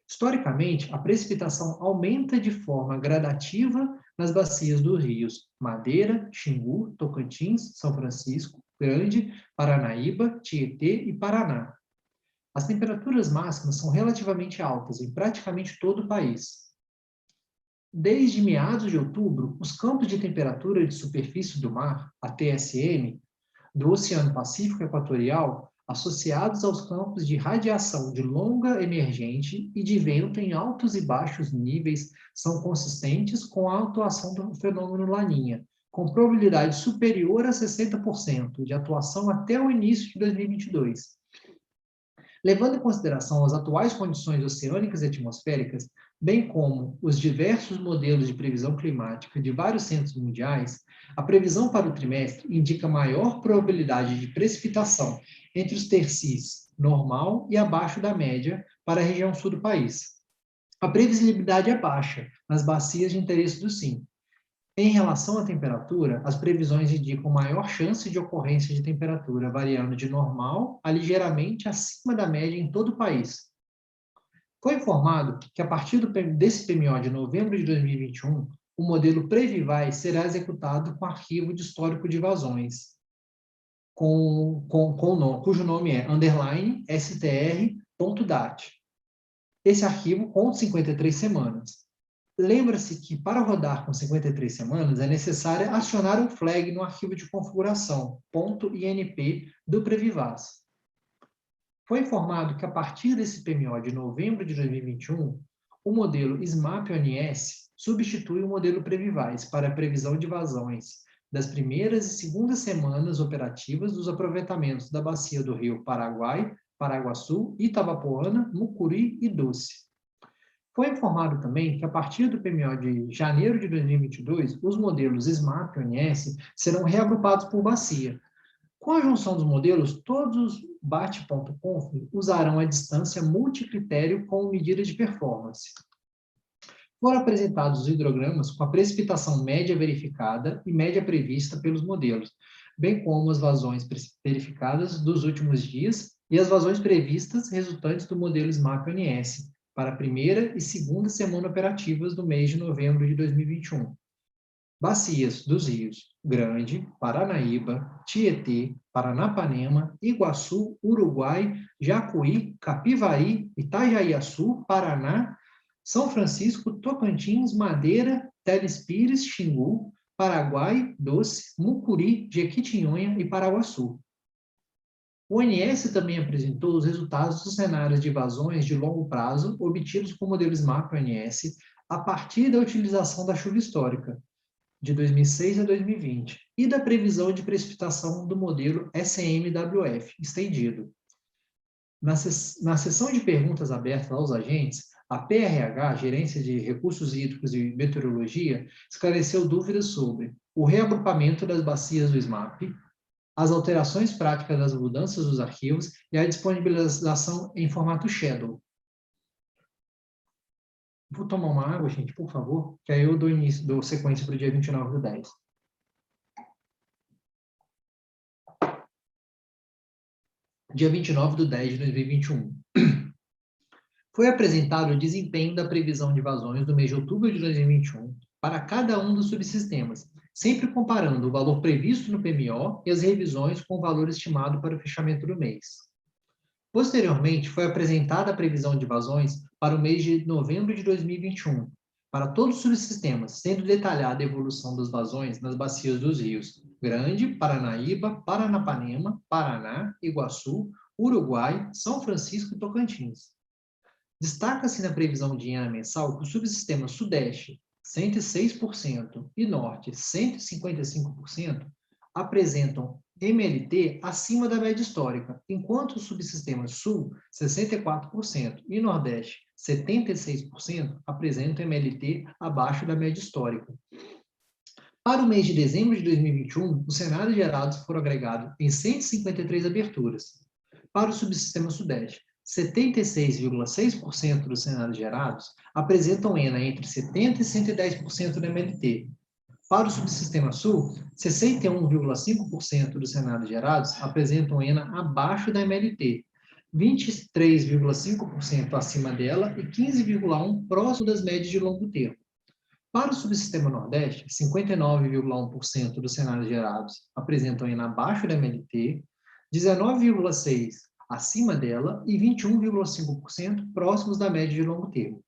Historicamente, a precipitação aumenta de forma gradativa nas bacias dos rios Madeira, Xingu, Tocantins, São Francisco, Grande, Paranaíba, Tietê e Paraná. As temperaturas máximas são relativamente altas em praticamente todo o país. Desde meados de outubro, os campos de temperatura de superfície do mar, a TSM, do Oceano Pacífico Equatorial, associados aos campos de radiação de longa emergente e de vento em altos e baixos níveis, são consistentes com a atuação do fenômeno Laninha, com probabilidade superior a 60% de atuação até o início de 2022. Levando em consideração as atuais condições oceânicas e atmosféricas, bem como os diversos modelos de previsão climática de vários centros mundiais, a previsão para o trimestre indica maior probabilidade de precipitação entre os tercis normal e abaixo da média para a região sul do país. A previsibilidade é baixa nas bacias de interesse do SIM. Em relação à temperatura, as previsões indicam maior chance de ocorrência de temperatura variando de normal a ligeiramente acima da média em todo o país. Foi informado que, a partir desse PMO de novembro de 2021, o modelo Previvai será executado com arquivo de histórico de vazões, cujo nome é _str.dat. Esse arquivo conta 53 semanas. Lembra-se que, para rodar com 53 semanas, é necessário acionar um flag no arquivo de configuração, .inp, do Previvaz. Foi informado que, a partir desse PMO de novembro de 2021, o modelo SMAP-ONS substitui o modelo Previvais para a previsão de vazões das primeiras e segundas semanas operativas dos aproveitamentos da bacia do rio Paraguai, Paraguaçu, Itabapoana, Mucuri e Doce. Foi informado também que, a partir do PMO de janeiro de 2022, os modelos SMAP e ONS serão reagrupados por bacia. Com a junção dos modelos, todos os BAT.conf usarão a distância multicritério como medida de performance. Foram apresentados os hidrogramas com a precipitação média verificada e média prevista pelos modelos, bem como as vazões verificadas dos últimos dias e as vazões previstas resultantes do modelo SMAP-ONS para a primeira e segunda semana operativas do mês de novembro de 2021. Bacias dos rios Grande, Paranaíba, Tietê, Paranapanema, Iguaçu, Uruguai, Jacuí, Capivari, Itajaiaçu, Paraná, São Francisco, Tocantins, Madeira, Telespires, Xingu, Paraguai, Doce, Mucuri, Jequitinhonha e Paraguaçu. O ONS também apresentou os resultados dos cenários de vazões de longo prazo obtidos com o modelo SMAP-ONS a partir da utilização da chuva histórica, de 2006 a 2020, e da previsão de precipitação do modelo SMWF, estendido. Na sessão de perguntas abertas aos agentes, a PRH, Gerência de Recursos Hídricos e Meteorologia, esclareceu dúvidas sobre o reagrupamento das bacias do SMAP, as alterações práticas das mudanças dos arquivos e a disponibilização em formato Shadow. Vou tomar uma água, gente, por favor, que aí eu dou sequência para o dia 29/10. Dia 29/10 de 2021. Foi apresentado o desempenho da previsão de vazões do mês de outubro de 2021 para cada um dos subsistemas, sempre comparando o valor previsto no PMO e as revisões com o valor estimado para o fechamento do mês. Posteriormente, foi apresentada a previsão de vazões para o mês de novembro de 2021, para todos os subsistemas, sendo detalhada a evolução das vazões nas bacias dos rios Grande, Paranaíba, Paranapanema, Paraná, Iguaçu, Uruguai, São Francisco e Tocantins. Destaca-se na previsão de INA mensal que o subsistema Sudeste, 106%, e Norte, 155%, apresentam MLT acima da média histórica, enquanto os subsistemas Sul, 64%, e Nordeste, 76%, apresentam MLT abaixo da média histórica. Para o mês de dezembro de 2021, os cenários gerados foram agregados em 153 aberturas. Para o subsistema Sudeste, 76,6% dos cenários gerados apresentam ENA entre 70% e 110% do MLT. Para o subsistema Sul, 61,5% dos cenários gerados apresentam ENA abaixo da MLT, 23,5% acima dela e 15,1% próximo das médias de longo termo. Para o subsistema Nordeste, 59,1% dos cenários gerados apresentam ENA abaixo da MLT, 19,6% acima dela e 21,5% próximos da média de longo termo.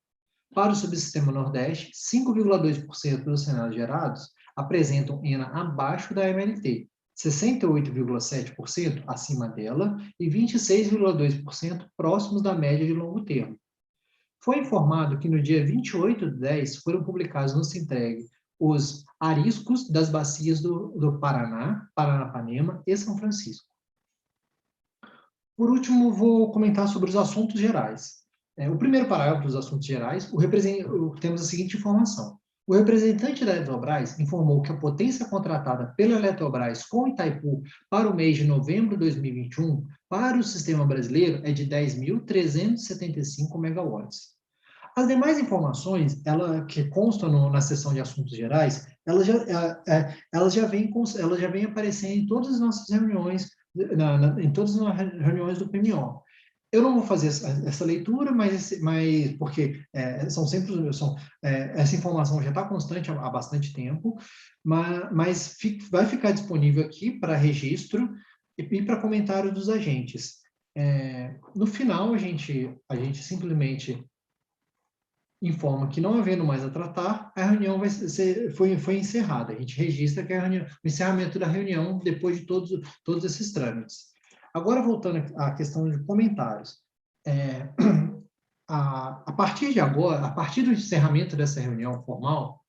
Para o subsistema Nordeste, 5,2% dos cenários gerados apresentam ENA abaixo da MLT, 68,7% acima dela e 26,2% próximos da média de longo termo. Foi informado que no dia 28/10 foram publicados no Sintreg os ariscos das bacias do Paraná, Paranapanema e São Francisco. Por último, vou comentar sobre os assuntos gerais. O primeiro parágrafo dos assuntos gerais, temos a seguinte informação. O representante da Eletrobras informou que a potência contratada pela Eletrobras com Itaipu para o mês de novembro de 2021 para o sistema brasileiro é de 10.375 megawatts. As demais informações, que constam na seção de assuntos gerais, elas já vêm aparecendo em todas as nossas reuniões, em todas as reuniões do PMO. Eu não vou fazer essa leitura, mas porque essa informação já está constante há bastante tempo, mas vai ficar disponível aqui para registro e para comentário dos agentes. No final, a gente simplesmente informa que, não havendo mais a tratar, a reunião foi encerrada. A gente registra que o encerramento da reunião depois de todos esses trâmites. Agora, voltando à questão de comentários. a partir de agora, a partir do encerramento dessa reunião formal,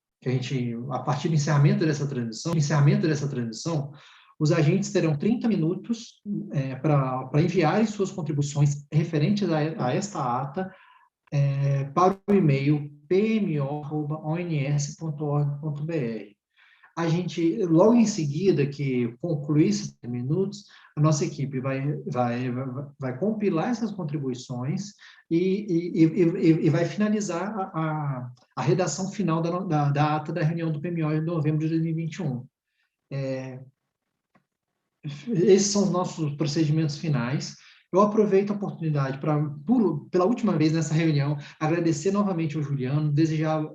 a partir do encerramento dessa transição, os agentes terão 30 minutos para enviarem suas contribuições referentes a esta ata para o e-mail pmo@ons.org.br. A gente, logo em seguida que concluir esses minutos, a nossa equipe vai compilar essas contribuições e vai finalizar a redação final da ata da reunião do PMO de novembro de 2021. Esses são os nossos procedimentos finais. Eu aproveito a oportunidade pela última vez nessa reunião, agradecer novamente ao Juliano, desejar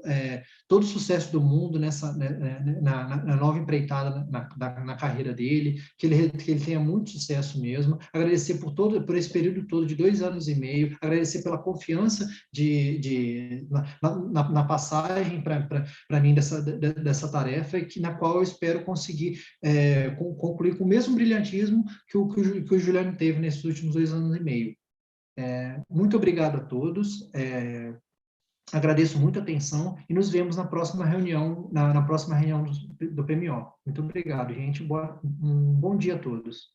todo o sucesso do mundo na nova empreitada na carreira dele, que ele tenha muito sucesso mesmo, agradecer por esse período todo de 2 anos e meio, agradecer pela confiança na passagem para mim dessa tarefa, na qual eu espero conseguir concluir com o mesmo brilhantismo que o Juliano teve nesses últimos 2 anos e meio. Muito obrigado a todos, agradeço muito a atenção e nos vemos na próxima reunião, do PMO. Muito obrigado, gente. Um bom dia a todos.